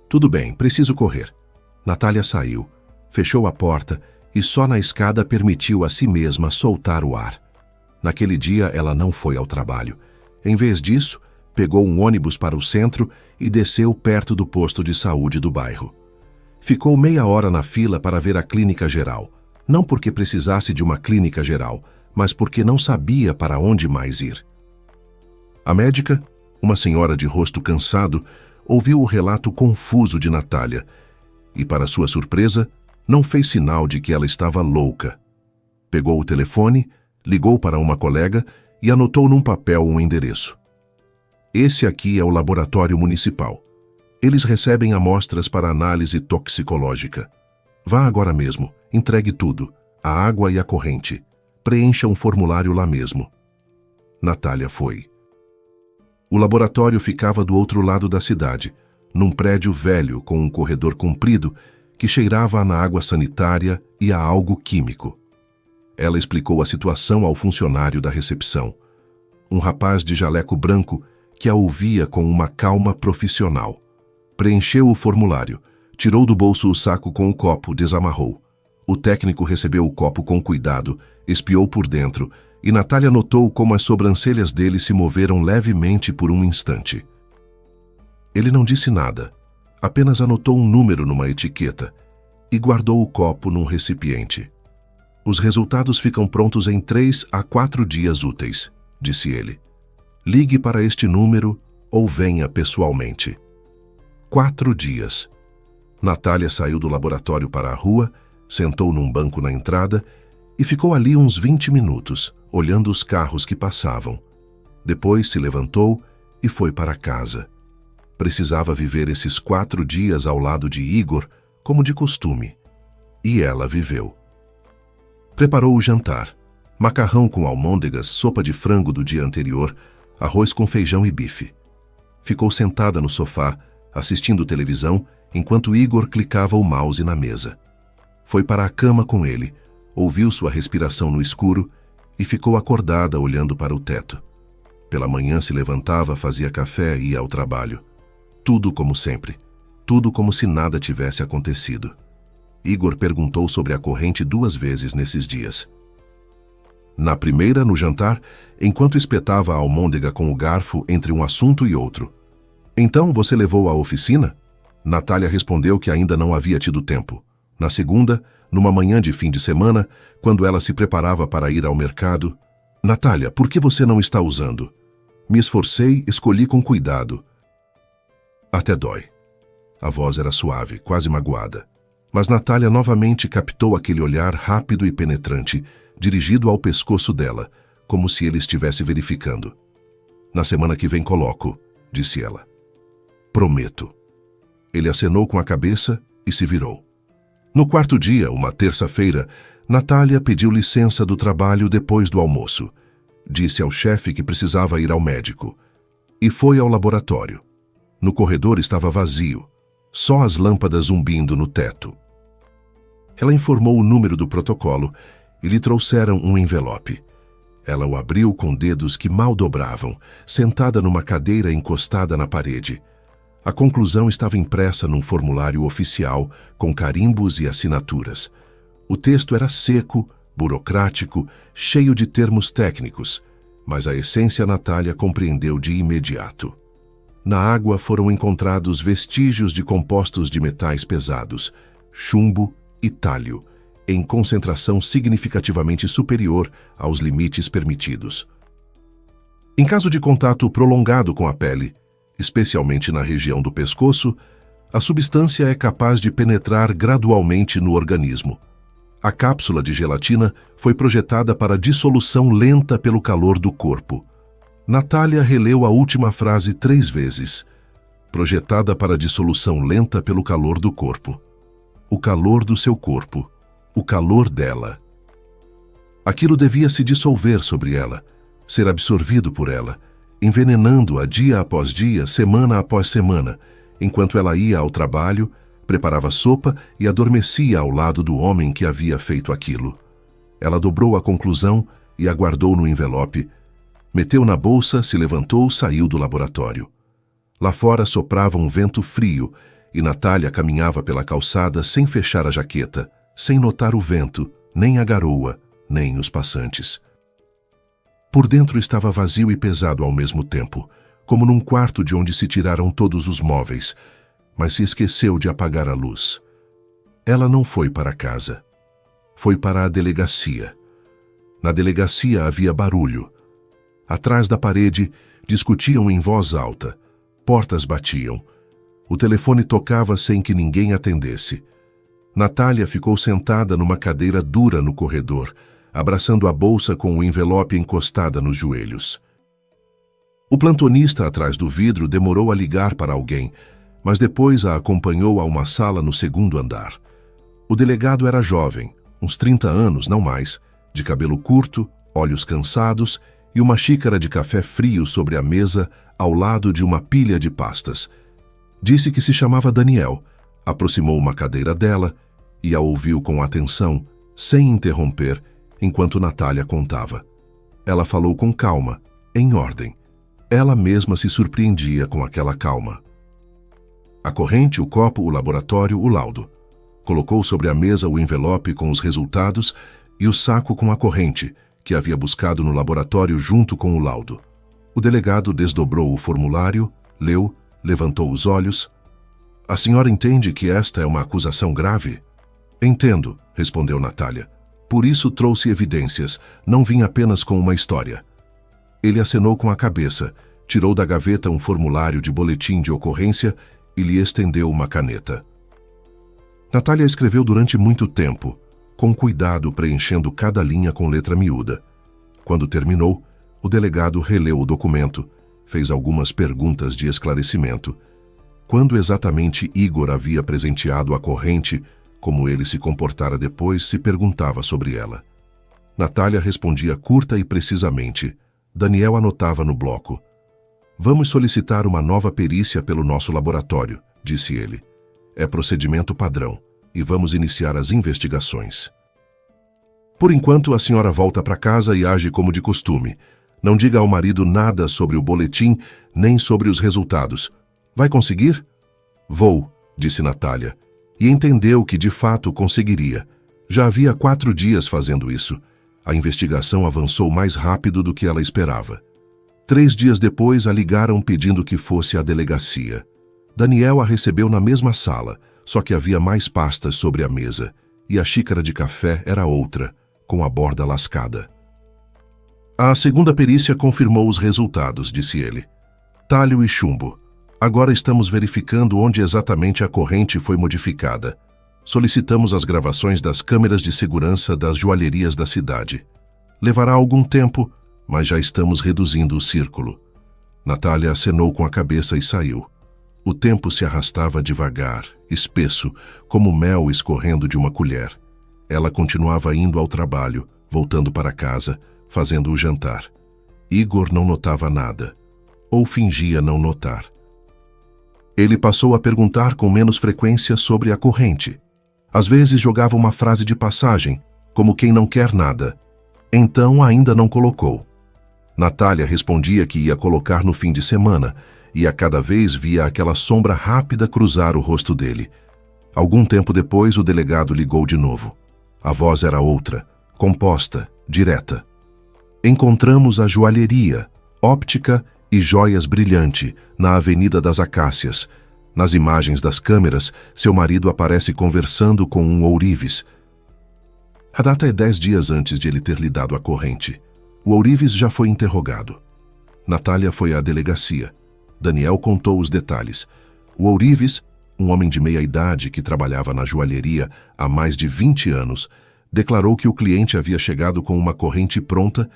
Tudo bem, preciso correr." Natália saiu, fechou a porta e só na escada permitiu a si mesma soltar o ar. Naquele dia ela não foi ao trabalho. Em vez disso, pegou um ônibus para o centro e desceu perto do posto de saúde do bairro. Ficou meia hora na fila para ver a clínica geral, não porque precisasse de uma clínica geral, mas porque não sabia para onde mais ir. A médica, uma senhora de rosto cansado, ouviu o relato confuso de Natália e, para sua surpresa, não fez sinal de que ela estava louca. Pegou o telefone, ligou para uma colega e anotou num papel um endereço. "Esse aqui é o laboratório municipal. Eles recebem amostras para análise toxicológica. Vá agora mesmo, entregue tudo, a água e a corrente. Preencha um formulário lá mesmo." Natália foi. O laboratório ficava do outro lado da cidade, num prédio velho com um corredor comprido que cheirava na água sanitária e a algo químico. Ela explicou a situação ao funcionário da recepção, um rapaz de jaleco branco que a ouvia com uma calma profissional. Preencheu o formulário, tirou do bolso o saco com o copo, desamarrou. O técnico recebeu o copo com cuidado, espiou por dentro, e Natália notou como as sobrancelhas dele se moveram levemente por um instante. Ele não disse nada, apenas anotou um número numa etiqueta e guardou o copo num recipiente. "Os resultados ficam prontos em 3 a 4 dias úteis", disse ele. "Ligue para este número ou venha pessoalmente." 4 dias. Natália saiu do laboratório para a rua, sentou num banco na entrada e ficou ali uns 20 minutos, olhando os carros que passavam. Depois se levantou e foi para casa. Precisava viver esses 4 dias ao lado de Igor, como de costume. E ela viveu. Preparou o jantar. Macarrão com almôndegas, sopa de frango do dia anterior, arroz com feijão e bife. Ficou sentada no sofá, assistindo televisão, enquanto Igor clicava o mouse na mesa. Foi para a cama com ele, ouviu sua respiração no escuro e ficou acordada olhando para o teto. Pela manhã se levantava, fazia café e ia ao trabalho. Tudo como sempre. Tudo como se nada tivesse acontecido. Igor perguntou sobre a corrente 2 vezes nesses dias. Na primeira, no jantar, enquanto espetava a almôndega com o garfo entre um assunto e outro. "Então você levou à oficina?" Natália respondeu que ainda não havia tido tempo. Na segunda, numa manhã de fim de semana, quando ela se preparava para ir ao mercado, "Natália, por que você não está usando?" "Me esforcei, escolhi com cuidado." "Até dói." A voz era suave, quase magoada. Mas Natália novamente captou aquele olhar rápido e penetrante, dirigido ao pescoço dela, como se ele estivesse verificando. "Na semana que vem coloco", disse ela. "Prometo." Ele acenou com a cabeça e se virou. No quarto dia, uma terça-feira, Natália pediu licença do trabalho depois do almoço. Disse ao chefe que precisava ir ao médico. E foi ao laboratório. No corredor estava vazio. só as lâmpadas zumbindo no teto. Ela informou o número do protocolo e lhe trouxeram um envelope. Ela o abriu com dedos que mal dobravam, sentada numa cadeira encostada na parede. A conclusão estava impressa num formulário oficial, com carimbos e assinaturas. O texto era seco, burocrático, cheio de termos técnicos, mas a essência Natália compreendeu de imediato. Na água foram encontrados vestígios de compostos de metais pesados, chumbo e tálio, em concentração significativamente superior aos limites permitidos. Em caso de contato prolongado com a pele, especialmente na região do pescoço, a substância é capaz de penetrar gradualmente no organismo. A cápsula de gelatina foi projetada para dissolução lenta pelo calor do corpo. Natália releu a última frase 3 vezes. Projetada para dissolução lenta pelo calor do corpo. O calor do seu corpo. O calor dela. Aquilo devia se dissolver sobre ela, ser absorvido por ela, envenenando-a dia após dia, semana após semana, enquanto ela ia ao trabalho, preparava sopa e adormecia ao lado do homem que havia feito aquilo. Ela dobrou a conclusão e a guardou no envelope. Meteu na bolsa, se levantou, saiu do laboratório. Lá fora soprava um vento frio e Natália caminhava pela calçada sem fechar a jaqueta, sem notar o vento, nem a garoa, nem os passantes. Por dentro estava vazio e pesado ao mesmo tempo, como num quarto de onde se tiraram todos os móveis, mas se esqueceu de apagar a luz. Ela não foi para casa. Foi para a delegacia. Na delegacia havia barulho. Atrás da parede, discutiam em voz alta. Portas batiam. O telefone tocava sem que ninguém atendesse. Natália ficou sentada numa cadeira dura no corredor, abraçando a bolsa com o envelope encostada nos joelhos. O plantonista atrás do vidro demorou a ligar para alguém, mas depois a acompanhou a uma sala no 2º andar. O delegado era jovem, uns 30 anos, não mais, de cabelo curto, olhos cansados e uma xícara de café frio sobre a mesa ao lado de uma pilha de pastas. Disse que se chamava Daniel, aproximou uma cadeira dela e a ouviu com atenção, sem interromper, enquanto Natália contava. Ela falou com calma, em ordem. Ela mesma se surpreendia com aquela calma. A corrente, o copo, o laboratório, o laudo. Colocou sobre a mesa o envelope com os resultados e o saco com a corrente, que havia buscado no laboratório junto com o laudo. O delegado desdobrou o formulário, leu, levantou os olhos. A senhora entende que esta é uma acusação grave? Entendo, respondeu Natália. Por isso trouxe evidências, não vim apenas com uma história. Ele acenou com a cabeça, tirou da gaveta um formulário de boletim de ocorrência e lhe estendeu uma caneta. Natália escreveu durante muito tempo, com cuidado preenchendo cada linha com letra miúda. Quando terminou, o delegado releu o documento, fez algumas perguntas de esclarecimento. Quando exatamente Igor havia presenteado a corrente, como ele se comportara depois, se perguntava sobre ela. Natália respondia curta e precisamente. Daniel anotava no bloco. Vamos solicitar uma nova perícia pelo nosso laboratório, disse ele. É procedimento padrão e vamos iniciar as investigações. Por enquanto, a senhora volta para casa e age como de costume. Não diga ao marido nada sobre o boletim, nem sobre os resultados. Vai conseguir? Vou, disse Natália, e entendeu que de fato conseguiria. Já havia 4 dias fazendo isso. A investigação avançou mais rápido do que ela esperava. 3 dias depois, a ligaram pedindo que fosse à delegacia. Daniel a recebeu na mesma sala, só que havia mais pastas sobre a mesa, e a xícara de café era outra, com a borda lascada. A segunda perícia confirmou os resultados, disse ele. Tálio e chumbo. Agora estamos verificando onde exatamente a corrente foi modificada. Solicitamos as gravações das câmeras de segurança das joalherias da cidade. Levará algum tempo, mas já estamos reduzindo o círculo. Natália acenou com a cabeça e saiu. O tempo se arrastava devagar, espesso, como mel escorrendo de uma colher. Ela continuava indo ao trabalho, voltando para casa, fazendo o jantar. Igor não notava nada, ou fingia não notar. Ele passou a perguntar com menos frequência sobre a corrente. Às vezes jogava uma frase de passagem, como quem não quer nada. Então ainda não colocou. Natália respondia que ia colocar no fim de semana, e a cada vez via aquela sombra rápida cruzar o rosto dele. Algum tempo depois, o delegado ligou de novo. A voz era outra, composta, direta. Encontramos a joalheria, óptica e joias brilhante, na Avenida das Acácias. Nas imagens das câmeras, seu marido aparece conversando com um ourives. A data é 10 dias antes de ele ter lhe dado a corrente. O ourives já foi interrogado. Natália foi à delegacia. Daniel contou os detalhes. O ourives, um homem de meia idade que trabalhava na joalheria há mais de 20 anos, declarou que o cliente havia chegado com uma corrente pronta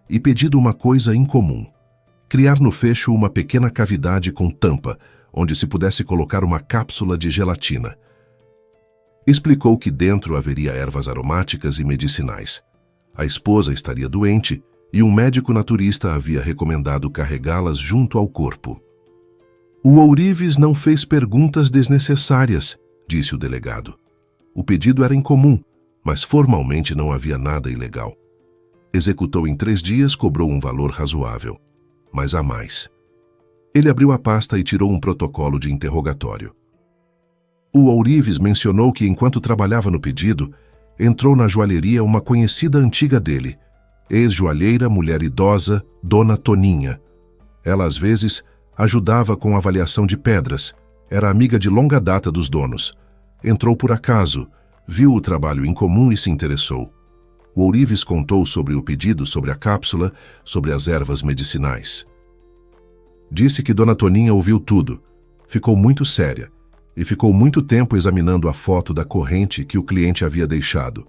e pedido uma coisa incomum: criar no fecho uma pequena cavidade com tampa, onde se pudesse colocar uma cápsula de gelatina. Explicou que dentro haveria ervas aromáticas e medicinais. A esposa estaria doente e um médico naturista havia recomendado carregá-las junto ao corpo. O ourives não fez perguntas desnecessárias, disse o delegado. O pedido era incomum, mas formalmente não havia nada ilegal. Executou em 3 dias, cobrou um valor razoável, mas há mais. Ele abriu a pasta e tirou um protocolo de interrogatório. O ourives mencionou que, enquanto trabalhava no pedido, entrou na joalheria uma conhecida antiga dele, ex-joalheira, mulher idosa, Dona Toninha. Ela, às vezes, ajudava com a avaliação de pedras, era amiga de longa data dos donos. Entrou por acaso, viu o trabalho incomum e se interessou. O ourives contou sobre o pedido, sobre a cápsula, sobre as ervas medicinais. Disse que Dona Toninha ouviu tudo, ficou muito séria e ficou muito tempo examinando a foto da corrente que o cliente havia deixado.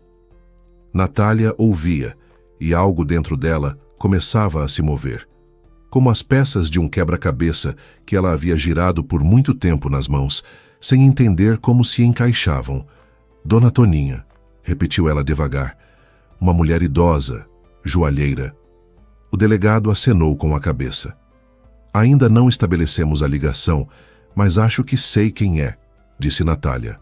Natália ouvia e algo dentro dela começava a se mover, como as peças de um quebra-cabeça que ela havia girado por muito tempo nas mãos, sem entender como se encaixavam. Dona Toninha, repetiu ela devagar, uma mulher idosa, joalheira. O delegado acenou com a cabeça. Ainda não estabelecemos a ligação, mas acho que sei quem é, disse Natália.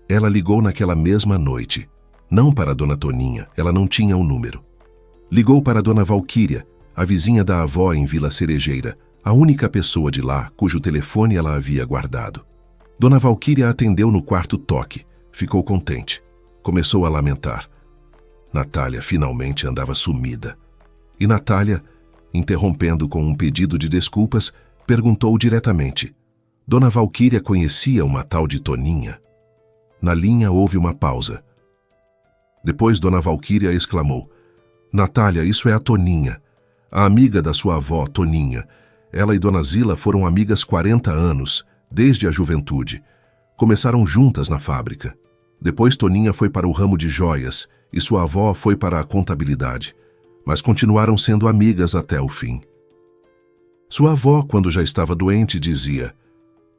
Ela ligou naquela mesma noite. Não para Dona Toninha, ela não tinha o número. Ligou para Dona Valquíria, a vizinha da avó em Vila Cerejeira, a única pessoa de lá cujo telefone ela havia guardado. Dona Valquíria atendeu no quarto toque. Ficou contente. Começou a lamentar. Natália finalmente andava sumida. E Natália, interrompendo com um pedido de desculpas, perguntou diretamente: Dona Valquíria conhecia uma tal de Toninha? Na linha houve uma pausa. Depois Dona Valquíria exclamou: Natália, isso é a Toninha, a amiga da sua avó, Toninha. Ela e Dona Zila foram amigas 40 anos, desde a juventude. Começaram juntas na fábrica. Depois Toninha foi para o ramo de joias e sua avó foi para a contabilidade, mas continuaram sendo amigas até o fim. Sua avó, quando já estava doente, dizia: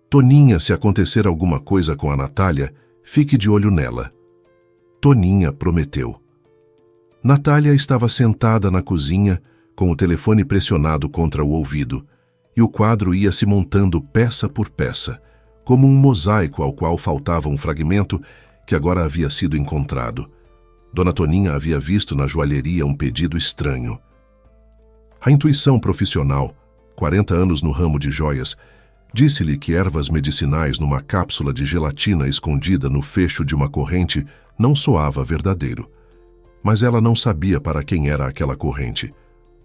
Toninha, se acontecer alguma coisa com a Natália, fique de olho nela. Toninha prometeu. Natália estava sentada na cozinha, com o telefone pressionado contra o ouvido, e o quadro ia se montando peça por peça, como um mosaico ao qual faltava um fragmento que agora havia sido encontrado. Dona Toninha havia visto na joalheria um pedido estranho. A intuição profissional, 40 anos no ramo de joias, disse-lhe que ervas medicinais numa cápsula de gelatina escondida no fecho de uma corrente não soava verdadeiro. Mas ela não sabia para quem era aquela corrente.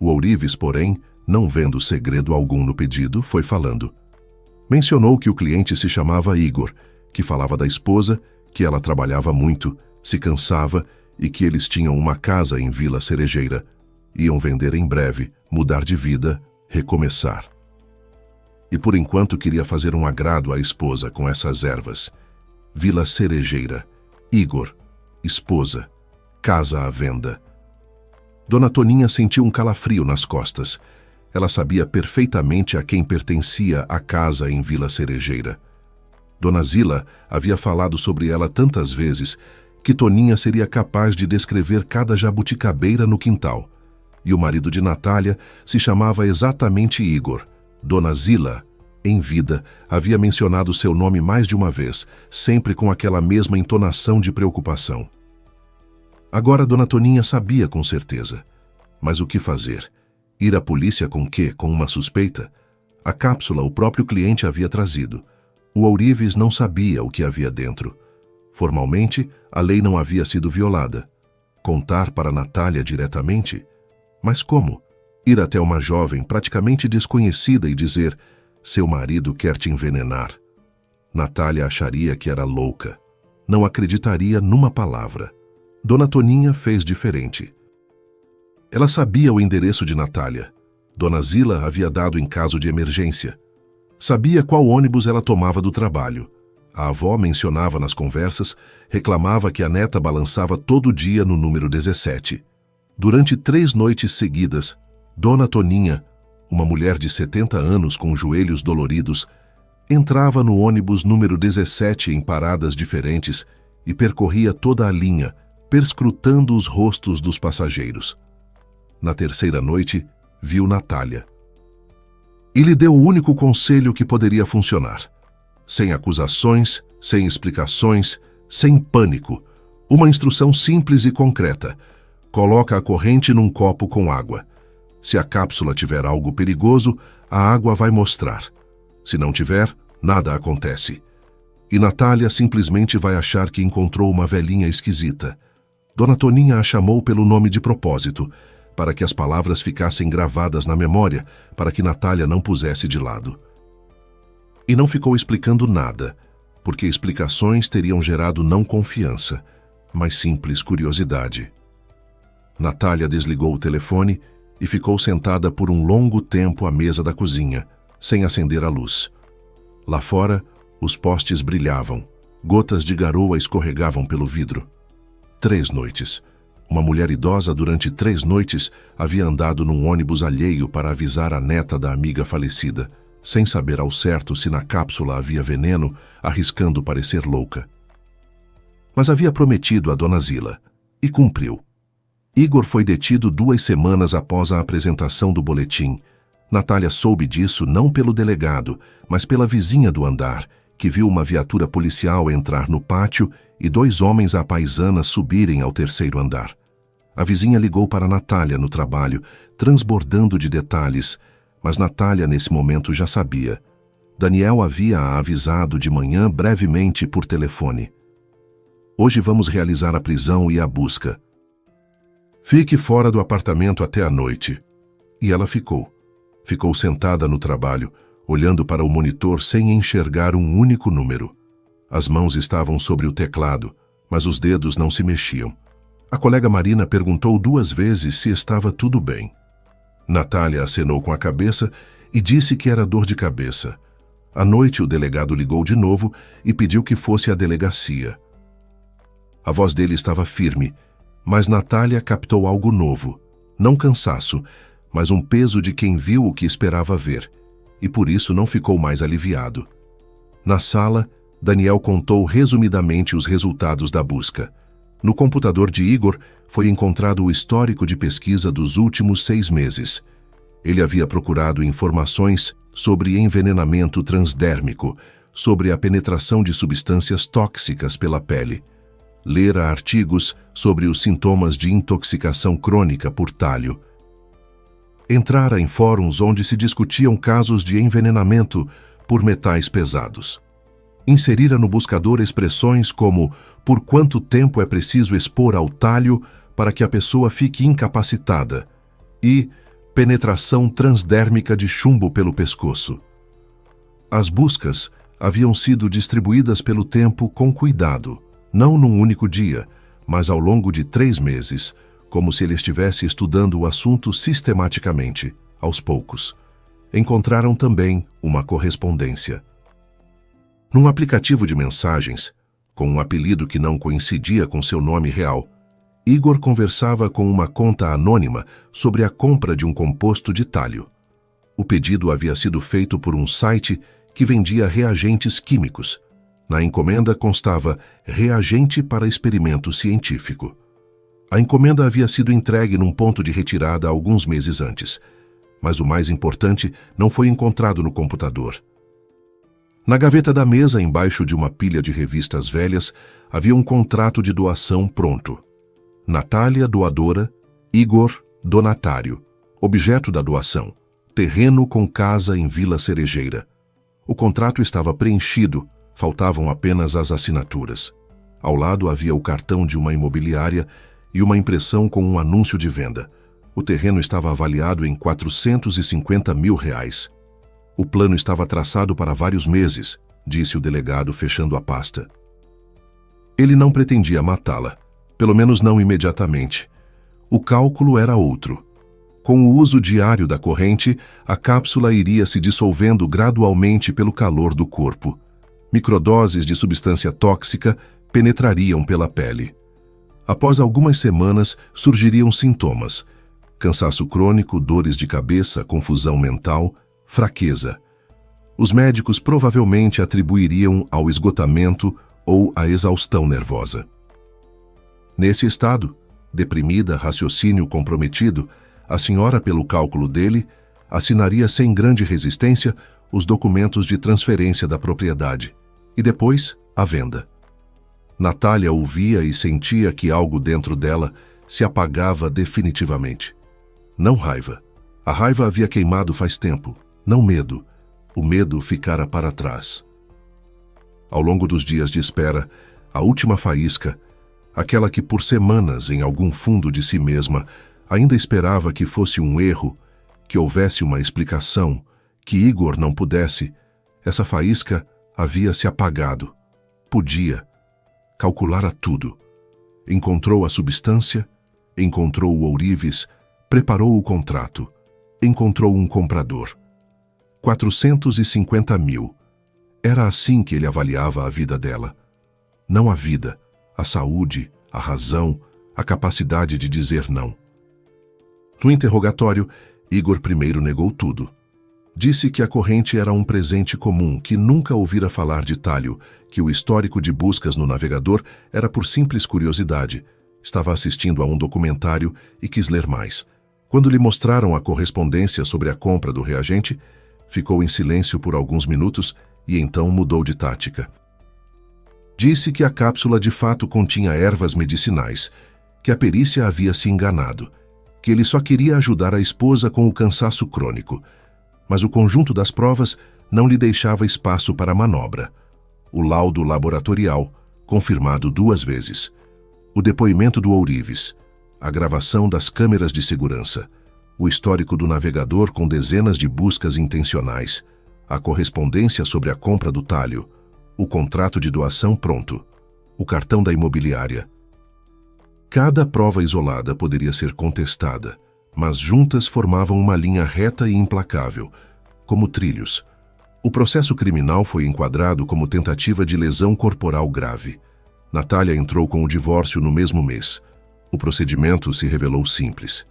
O ourives, porém, não vendo segredo algum no pedido, foi falando. Mencionou que o cliente se chamava Igor, que falava da esposa, que ela trabalhava muito, se cansava e que eles tinham uma casa em Vila Cerejeira. Iam vender em breve, mudar de vida, recomeçar. E por enquanto queria fazer um agrado à esposa com essas ervas. Vila Cerejeira, Igor, esposa, casa à venda. Dona Toninha sentiu um calafrio nas costas. Ela sabia perfeitamente a quem pertencia a casa em Vila Cerejeira. Dona Zila havia falado sobre ela tantas vezes que Toninha seria capaz de descrever cada jabuticabeira no quintal. E o marido de Natália se chamava exatamente Igor. Dona Zila Em vida, havia mencionado seu nome mais de uma vez, sempre com aquela mesma entonação de preocupação. Agora Dona Toninha sabia com certeza. Mas o que fazer? Ir à polícia com quê? Com uma suspeita? A cápsula o próprio cliente havia trazido. O ourives não sabia o que havia dentro. Formalmente, a lei não havia sido violada. Contar para Natália diretamente? Mas como? Ir até uma jovem praticamente desconhecida e dizer: seu marido quer te envenenar. Natália acharia que era louca. Não acreditaria numa palavra. Dona Toninha fez diferente. Ela sabia o endereço de Natália. Dona Zila havia dado em caso de emergência. Sabia qual ônibus ela tomava do trabalho. A avó mencionava nas conversas, reclamava que a neta balançava todo dia no número 17. Durante 3 noites seguidas, Dona Toninha, uma mulher de 70 anos com joelhos doloridos, entrava no ônibus número 17 em paradas diferentes e percorria toda a linha, perscrutando os rostos dos passageiros. Na 3ª noite, viu Natália. E lhe deu o único conselho que poderia funcionar. Sem acusações, sem explicações, sem pânico. Uma instrução simples e concreta. Coloca a corrente num copo com água. Se a cápsula tiver algo perigoso, a água vai mostrar. Se não tiver, nada acontece. E Natália simplesmente vai achar que encontrou uma velhinha esquisita. Dona Toninha a chamou pelo nome de propósito, para que as palavras ficassem gravadas na memória, para que Natália não pusesse de lado. E não ficou explicando nada, porque explicações teriam gerado não confiança, mas simples curiosidade. Natália desligou o telefone e ficou sentada por um longo tempo à mesa da cozinha, sem acender a luz. Lá fora, os postes brilhavam, gotas de garoa escorregavam pelo vidro. 3 noites. Uma mulher idosa durante 3 noites havia andado num ônibus alheio para avisar a neta da amiga falecida, sem saber ao certo se na cápsula havia veneno, arriscando parecer louca. Mas havia prometido a Dona Zila, e cumpriu. Igor foi detido 2 semanas após a apresentação do boletim. Natália soube disso não pelo delegado, mas pela vizinha do andar, que viu uma viatura policial entrar no pátio e 2 homens à paisana subirem ao 3º andar. A vizinha ligou para Natália no trabalho, transbordando de detalhes, mas Natália nesse momento já sabia. Daniel havia-a avisado de manhã brevemente por telefone. Hoje vamos realizar a prisão e a busca. Fique fora do apartamento até a noite. E ela ficou. Ficou sentada no trabalho, olhando para o monitor sem enxergar um único número. As mãos estavam sobre o teclado, mas os dedos não se mexiam. A colega Marina perguntou 2 vezes se estava tudo bem. Natália acenou com a cabeça e disse que era dor de cabeça. À noite, o delegado ligou de novo e pediu que fosse à delegacia. A voz dele estava firme, mas Natália captou algo novo. Não cansaço, mas um peso de quem viu o que esperava ver, e por isso não ficou mais aliviado. Na sala, Daniel contou resumidamente os resultados da busca. No computador de Igor foi encontrado o histórico de pesquisa dos últimos 6 meses. Ele havia procurado informações sobre envenenamento transdérmico, sobre a penetração de substâncias tóxicas pela pele. Lera artigos sobre os sintomas de intoxicação crônica por talho. Entrara em fóruns onde se discutiam casos de envenenamento por metais pesados. Inserira no buscador expressões como por quanto tempo é preciso expor ao talho para que a pessoa fique incapacitada e penetração transdérmica de chumbo pelo pescoço. As buscas haviam sido distribuídas pelo tempo com cuidado, não num único dia, mas ao longo de 3 meses, como se ele estivesse estudando o assunto sistematicamente, aos poucos. Encontraram também uma correspondência. Num aplicativo de mensagens, com um apelido que não coincidia com seu nome real, Igor conversava com uma conta anônima sobre a compra de um composto de talho. O pedido havia sido feito por um site que vendia reagentes químicos. Na encomenda constava reagente para experimento científico. A encomenda havia sido entregue num ponto de retirada alguns meses antes, mas o mais importante não foi encontrado no computador. Na gaveta da mesa, embaixo de uma pilha de revistas velhas, havia um contrato de doação pronto. Natália, doadora; Igor, donatário. Objeto da doação: terreno com casa em Vila Cerejeira. O contrato estava preenchido, faltavam apenas as assinaturas. Ao lado havia o cartão de uma imobiliária e uma impressão com um anúncio de venda. O terreno estava avaliado em R$450 mil. O plano estava traçado para vários meses, disse o delegado, fechando a pasta. Ele não pretendia matá-la, pelo menos não imediatamente. O cálculo era outro. Com o uso diário da corrente, a cápsula iria se dissolvendo gradualmente pelo calor do corpo. Microdoses de substância tóxica penetrariam pela pele. Após algumas semanas, surgiriam sintomas: cansaço crônico, dores de cabeça, confusão mental, fraqueza. Os médicos provavelmente atribuiriam ao esgotamento ou à exaustão nervosa. Nesse estado, deprimida, raciocínio comprometido, a senhora, pelo cálculo dele, assinaria sem grande resistência os documentos de transferência da propriedade e depois a venda. Natália ouvia e sentia que algo dentro dela se apagava definitivamente. Não raiva. A raiva havia queimado faz tempo. Não medo. O medo ficara para trás. Ao longo dos dias de espera, a última faísca, aquela que por semanas, em algum fundo de si mesma, ainda esperava que fosse um erro, que houvesse uma explicação, que Igor não pudesse, essa faísca havia se apagado. Podia. Calculara tudo. Encontrou a substância, encontrou o ourives, preparou o contrato, encontrou um comprador. 450 mil. Era assim que ele avaliava a vida dela. Não a vida, a saúde, a razão, a capacidade de dizer não. No interrogatório, Igor primeiro negou tudo. Disse que a corrente era um presente comum, que nunca ouvira falar de talho, que o histórico de buscas no navegador era por simples curiosidade. Estava assistindo a um documentário e quis ler mais. Quando lhe mostraram a correspondência sobre a compra do reagente, ficou em silêncio por alguns minutos e então mudou de tática. Disse que a cápsula de fato continha ervas medicinais, que a perícia havia se enganado, que ele só queria ajudar a esposa com o cansaço crônico, mas o conjunto das provas não lhe deixava espaço para manobra. O laudo laboratorial, confirmado 2 vezes, o depoimento do ourives, a gravação das câmeras de segurança, o histórico do navegador com dezenas de buscas intencionais, a correspondência sobre a compra do talho, o contrato de doação pronto, o cartão da imobiliária. Cada prova isolada poderia ser contestada, mas juntas formavam uma linha reta e implacável, como trilhos. O processo criminal foi enquadrado como tentativa de lesão corporal grave. Natália entrou com o divórcio no mesmo mês. O procedimento se revelou simples.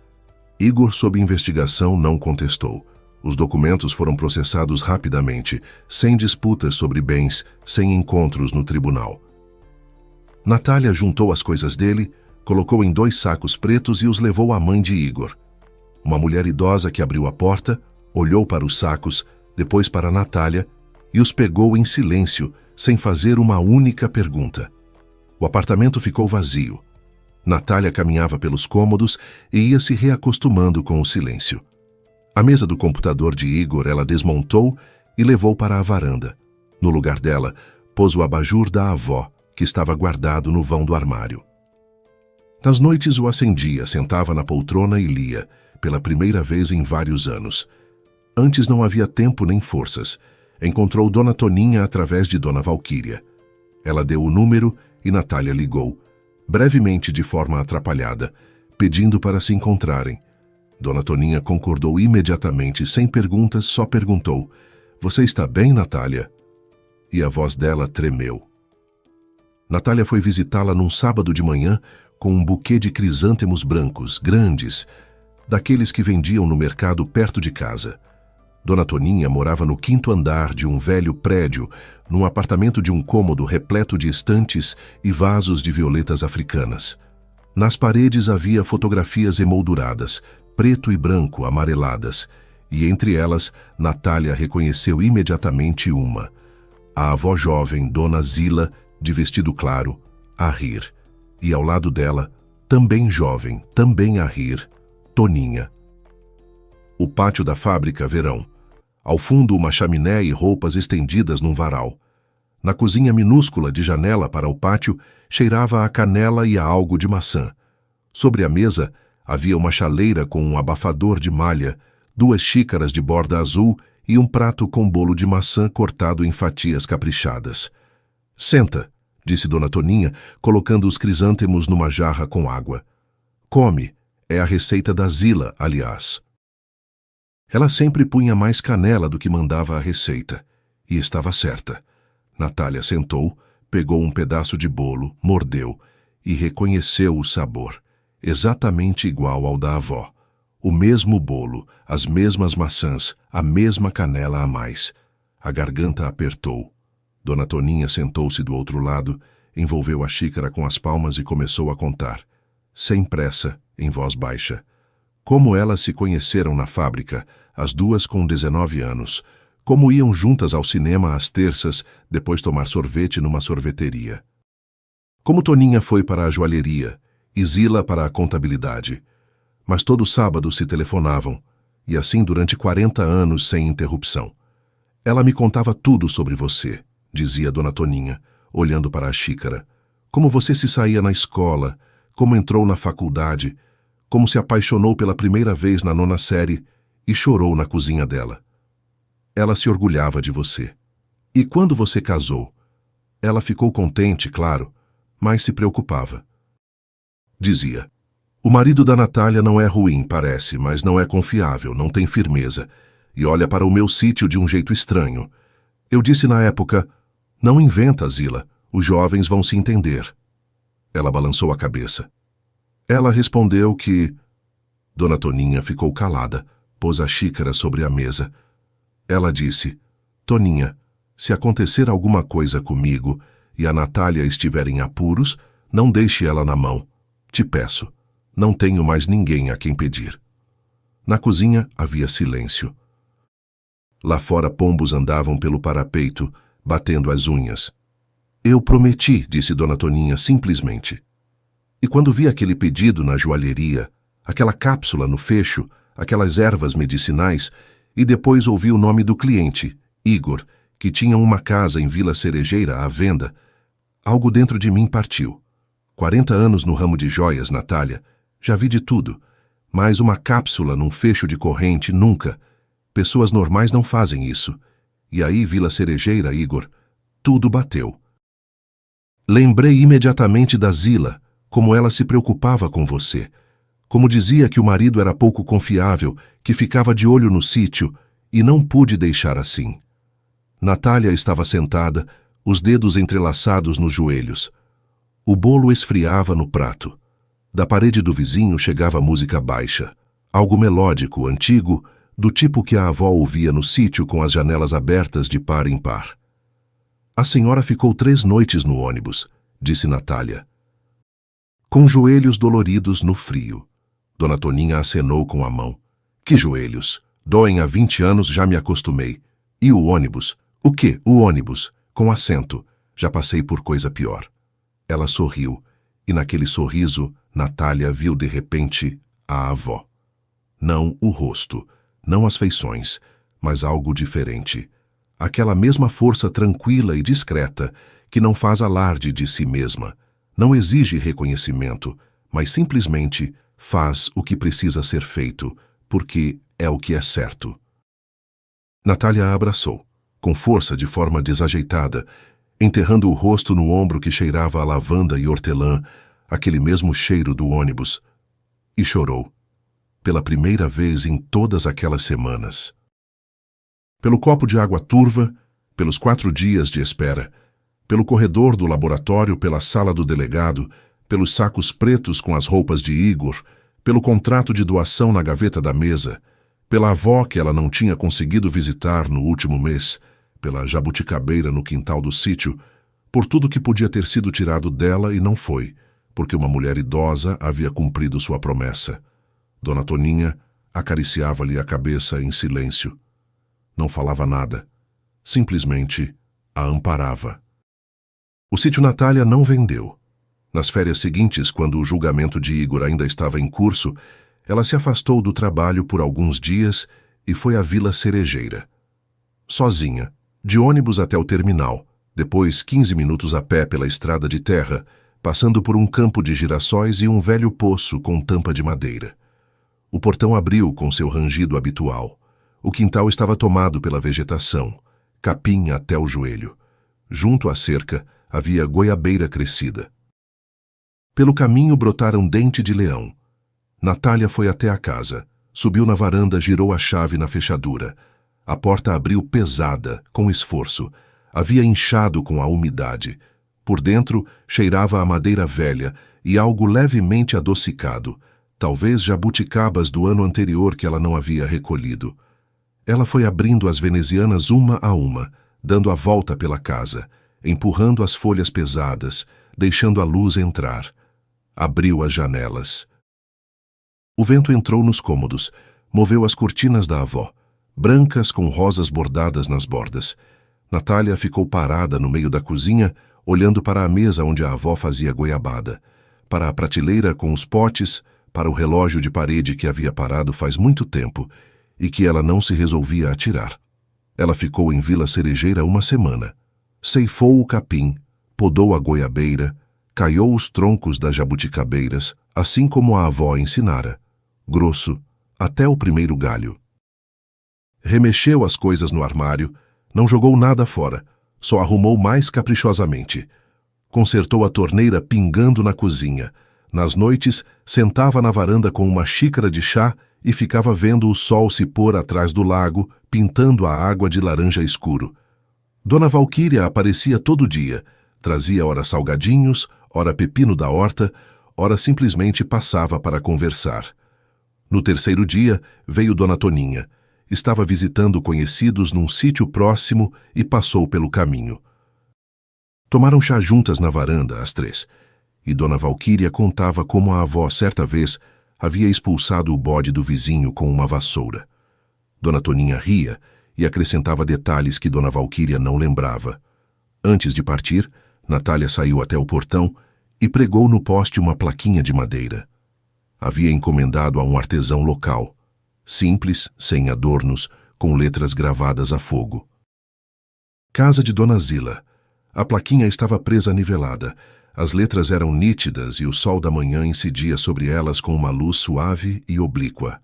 Igor, sob investigação, não contestou. Os documentos foram processados rapidamente, sem disputas sobre bens, sem encontros no tribunal. Natália juntou as coisas dele, colocou em 2 sacos pretos e os levou à mãe de Igor. Uma mulher idosa que abriu a porta, olhou para os sacos, depois para Natália, e os pegou em silêncio, sem fazer uma única pergunta. O apartamento ficou vazio. Natália caminhava pelos cômodos e ia se reacostumando com o silêncio. A mesa do computador de Igor ela desmontou e levou para a varanda. No lugar dela, pôs o abajur da avó, que estava guardado no vão do armário. Nas noites o acendia, sentava na poltrona e lia, pela primeira vez em vários anos. Antes não havia tempo nem forças. Encontrou Dona Toninha através de Dona Valquíria. Ela deu o número e Natália ligou, brevemente de forma atrapalhada, pedindo para se encontrarem. Dona Toninha concordou imediatamente, sem perguntas, só perguntou: "Você está bem, Natália?" E a voz dela tremeu. Natália foi visitá-la num sábado de manhã com um buquê de crisântemos brancos, grandes, daqueles que vendiam no mercado perto de casa. Dona Toninha morava no 5º andar de um velho prédio, num apartamento de um cômodo repleto de estantes e vasos de violetas africanas. Nas paredes havia fotografias emolduradas, preto e branco, amareladas, e entre elas Natália reconheceu imediatamente uma. a avó jovem, Dona Zila, de vestido claro, a rir. E ao lado dela, também jovem, também a rir, Toninha. O pátio da fábrica, verão. Ao fundo, uma chaminé e roupas estendidas num varal. Na cozinha minúscula de janela para o pátio, cheirava a canela e a algo de maçã. Sobre a mesa, havia uma chaleira com um abafador de malha, 2 xícaras de borda azul e um prato com bolo de maçã cortado em fatias caprichadas. Senta, disse Dona Toninha, colocando os crisântemos numa jarra com água. Come, é a receita da Zila, aliás. Ela sempre punha mais canela do que mandava a receita, e estava certa. Natália sentou, pegou um pedaço de bolo, mordeu e reconheceu o sabor, exatamente igual ao da avó. O mesmo bolo, as mesmas maçãs, a mesma canela a mais. A garganta apertou. Dona Toninha sentou-se do outro lado, envolveu a xícara com as palmas e começou a contar, sem pressa, em voz baixa. Como elas se conheceram na fábrica, as duas com 19 anos, como iam juntas ao cinema às terças, depois tomar sorvete numa sorveteria. Como Toninha foi para a joalheria e Zila para a contabilidade. Mas todo sábado se telefonavam, e assim durante 40 anos sem interrupção. Ela me contava tudo sobre você, dizia Dona Toninha, olhando para a xícara. Como você se saía na escola, como entrou na faculdade, como se apaixonou pela primeira vez na 9ª série e chorou na cozinha dela. Ela se orgulhava de você. E quando você casou? Ela ficou contente, claro, mas se preocupava. Dizia, o marido da Natália não é ruim, parece, mas não é confiável, não tem firmeza, e olha para o meu sítio de um jeito estranho. Eu disse na época, não inventa, Zila, os jovens vão se entender. Ela balançou a cabeça. Ela respondeu que... Dona Toninha ficou calada, pôs a xícara sobre a mesa. Ela disse, Toninha, se acontecer alguma coisa comigo e a Natália estiver em apuros, não deixe ela na mão. Te peço, não tenho mais ninguém a quem pedir. Na cozinha havia silêncio. Lá fora pombos andavam pelo parapeito, batendo as unhas. Eu prometi, disse Dona Toninha simplesmente. E quando vi aquele pedido na joalheria, aquela cápsula no fecho, aquelas ervas medicinais, e depois ouvi o nome do cliente, Igor, que tinha uma casa em Vila Cerejeira à venda, algo dentro de mim partiu. 40 anos no ramo de joias, Natália, já vi de tudo, mas uma cápsula num fecho de corrente, nunca. Pessoas normais não fazem isso. E aí, Vila Cerejeira, Igor, tudo bateu. Lembrei imediatamente da Zila, como ela se preocupava com você, como dizia que o marido era pouco confiável, que ficava de olho no sítio, e não pude deixar assim. Natália estava sentada, os dedos entrelaçados nos joelhos. O bolo esfriava no prato. Da parede do vizinho chegava música baixa, algo melódico, antigo, do tipo que a avó ouvia no sítio com as janelas abertas de par em par. A senhora ficou 3 noites no ônibus, disse Natália. Com joelhos doloridos no frio. Dona Toninha acenou com a mão. Que joelhos? Doem há 20 anos, já me acostumei. E o ônibus? O quê? O ônibus? Com assento. Já passei por coisa pior. Ela sorriu, e naquele sorriso, Natália viu de repente a avó. Não o rosto, não as feições, mas algo diferente. Aquela mesma força tranquila e discreta que não faz alarde de si mesma, não exige reconhecimento, mas simplesmente faz o que precisa ser feito, porque é o que é certo. Natália a abraçou, com força de forma desajeitada, enterrando o rosto no ombro que cheirava a lavanda e hortelã, aquele mesmo cheiro do ônibus, e chorou, pela primeira vez em todas aquelas semanas. Pelo copo de água turva, pelos 4 dias de espera, pelo corredor do laboratório, pela sala do delegado, pelos sacos pretos com as roupas de Igor, pelo contrato de doação na gaveta da mesa, pela avó que ela não tinha conseguido visitar no último mês, pela jabuticabeira no quintal do sítio, por tudo que podia ter sido tirado dela e não foi, porque uma mulher idosa havia cumprido sua promessa. Dona Toninha acariciava-lhe a cabeça em silêncio. Não falava nada, simplesmente a amparava. O sítio Natália não vendeu. Nas férias seguintes, quando o julgamento de Igor ainda estava em curso, ela se afastou do trabalho por alguns dias e foi à Vila Cerejeira. Sozinha, de ônibus até o terminal, depois 15 minutos a pé pela estrada de terra, passando por um campo de girassóis e um velho poço com tampa de madeira. O portão abriu com seu rangido habitual. O quintal estava tomado pela vegetação, capim até o joelho. Junto à cerca havia goiabeira crescida. Pelo caminho brotaram dente de leão. Natália foi até a casa, subiu na varanda, girou a chave na fechadura. A porta abriu pesada, com esforço. Havia inchado com a umidade. Por dentro, cheirava a madeira velha e algo levemente adocicado, talvez jabuticabas do ano anterior que ela não havia recolhido. Ela foi abrindo as venezianas uma a uma, dando a volta pela casa, empurrando as folhas pesadas, deixando a luz entrar. Abriu as janelas. O vento entrou nos cômodos, moveu as cortinas da avó, brancas com rosas bordadas nas bordas. Natália ficou parada no meio da cozinha, olhando para a mesa onde a avó fazia goiabada, para a prateleira com os potes, para o relógio de parede que havia parado faz muito tempo e que ela não se resolvia a tirar. Ela ficou em Vila Cerejeira uma semana. Ceifou o capim, podou a goiabeira, caiou os troncos das jabuticabeiras, assim como a avó ensinara, grosso, até o primeiro galho. Remexeu as coisas no armário, não jogou nada fora, só arrumou mais caprichosamente. Consertou a torneira pingando na cozinha. Nas noites, sentava na varanda com uma xícara de chá e ficava vendo o sol se pôr atrás do lago, pintando a água de laranja escuro. Dona Valquíria aparecia todo dia, trazia ora salgadinhos, ora pepino da horta, ora simplesmente passava para conversar. No terceiro dia, veio Dona Toninha. Estava visitando conhecidos num sítio próximo e passou pelo caminho. Tomaram chá juntas na varanda, as três, e Dona Valquíria contava como a avó, certa vez, havia expulsado o bode do vizinho com uma vassoura. Dona Toninha ria e acrescentava detalhes que Dona Valquíria não lembrava. Antes de partir, Natália saiu até o portão e pregou no poste uma plaquinha de madeira. Havia encomendado a um artesão local, simples, sem adornos, com letras gravadas a fogo. Casa de Dona Zila. A plaquinha estava presa nivelada. As letras eram nítidas e o sol da manhã incidia sobre elas com uma luz suave e oblíqua.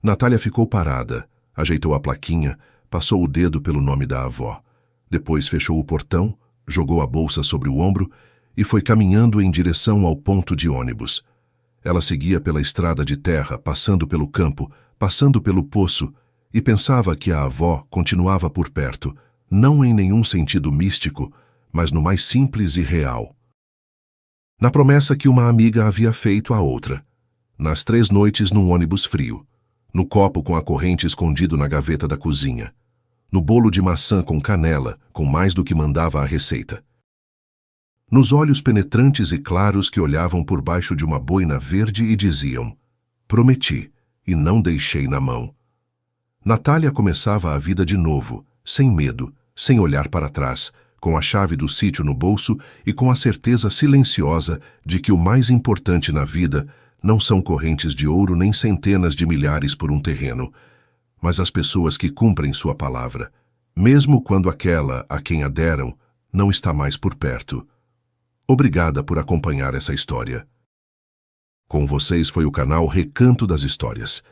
Natália ficou parada, ajeitou a plaquinha, passou o dedo pelo nome da avó. Depois fechou o portão, jogou a bolsa sobre o ombro e foi caminhando em direção ao ponto de ônibus. Ela seguia pela estrada de terra, passando pelo campo, passando pelo poço, e pensava que a avó continuava por perto, não em nenhum sentido místico, mas no mais simples e real. Na promessa que uma amiga havia feito à outra, nas 3 noites num ônibus frio, no copo com a corrente escondido na gaveta da cozinha, no bolo de maçã com canela, com mais do que mandava a receita. Nos olhos penetrantes e claros que olhavam por baixo de uma boina verde e diziam: prometi, e não deixei na mão. Natália começava a vida de novo, sem medo, sem olhar para trás, com a chave do sítio no bolso e com a certeza silenciosa de que o mais importante na vida não são correntes de ouro nem centenas de milhares por um terreno, mas as pessoas que cumprem sua palavra, mesmo quando aquela a quem a deram não está mais por perto. Obrigada por acompanhar essa história. Com vocês foi o canal Recanto das Histórias.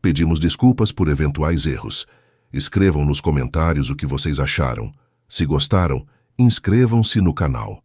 Pedimos desculpas por eventuais erros. Escrevam nos comentários o que vocês acharam. Se gostaram, inscrevam-se no canal.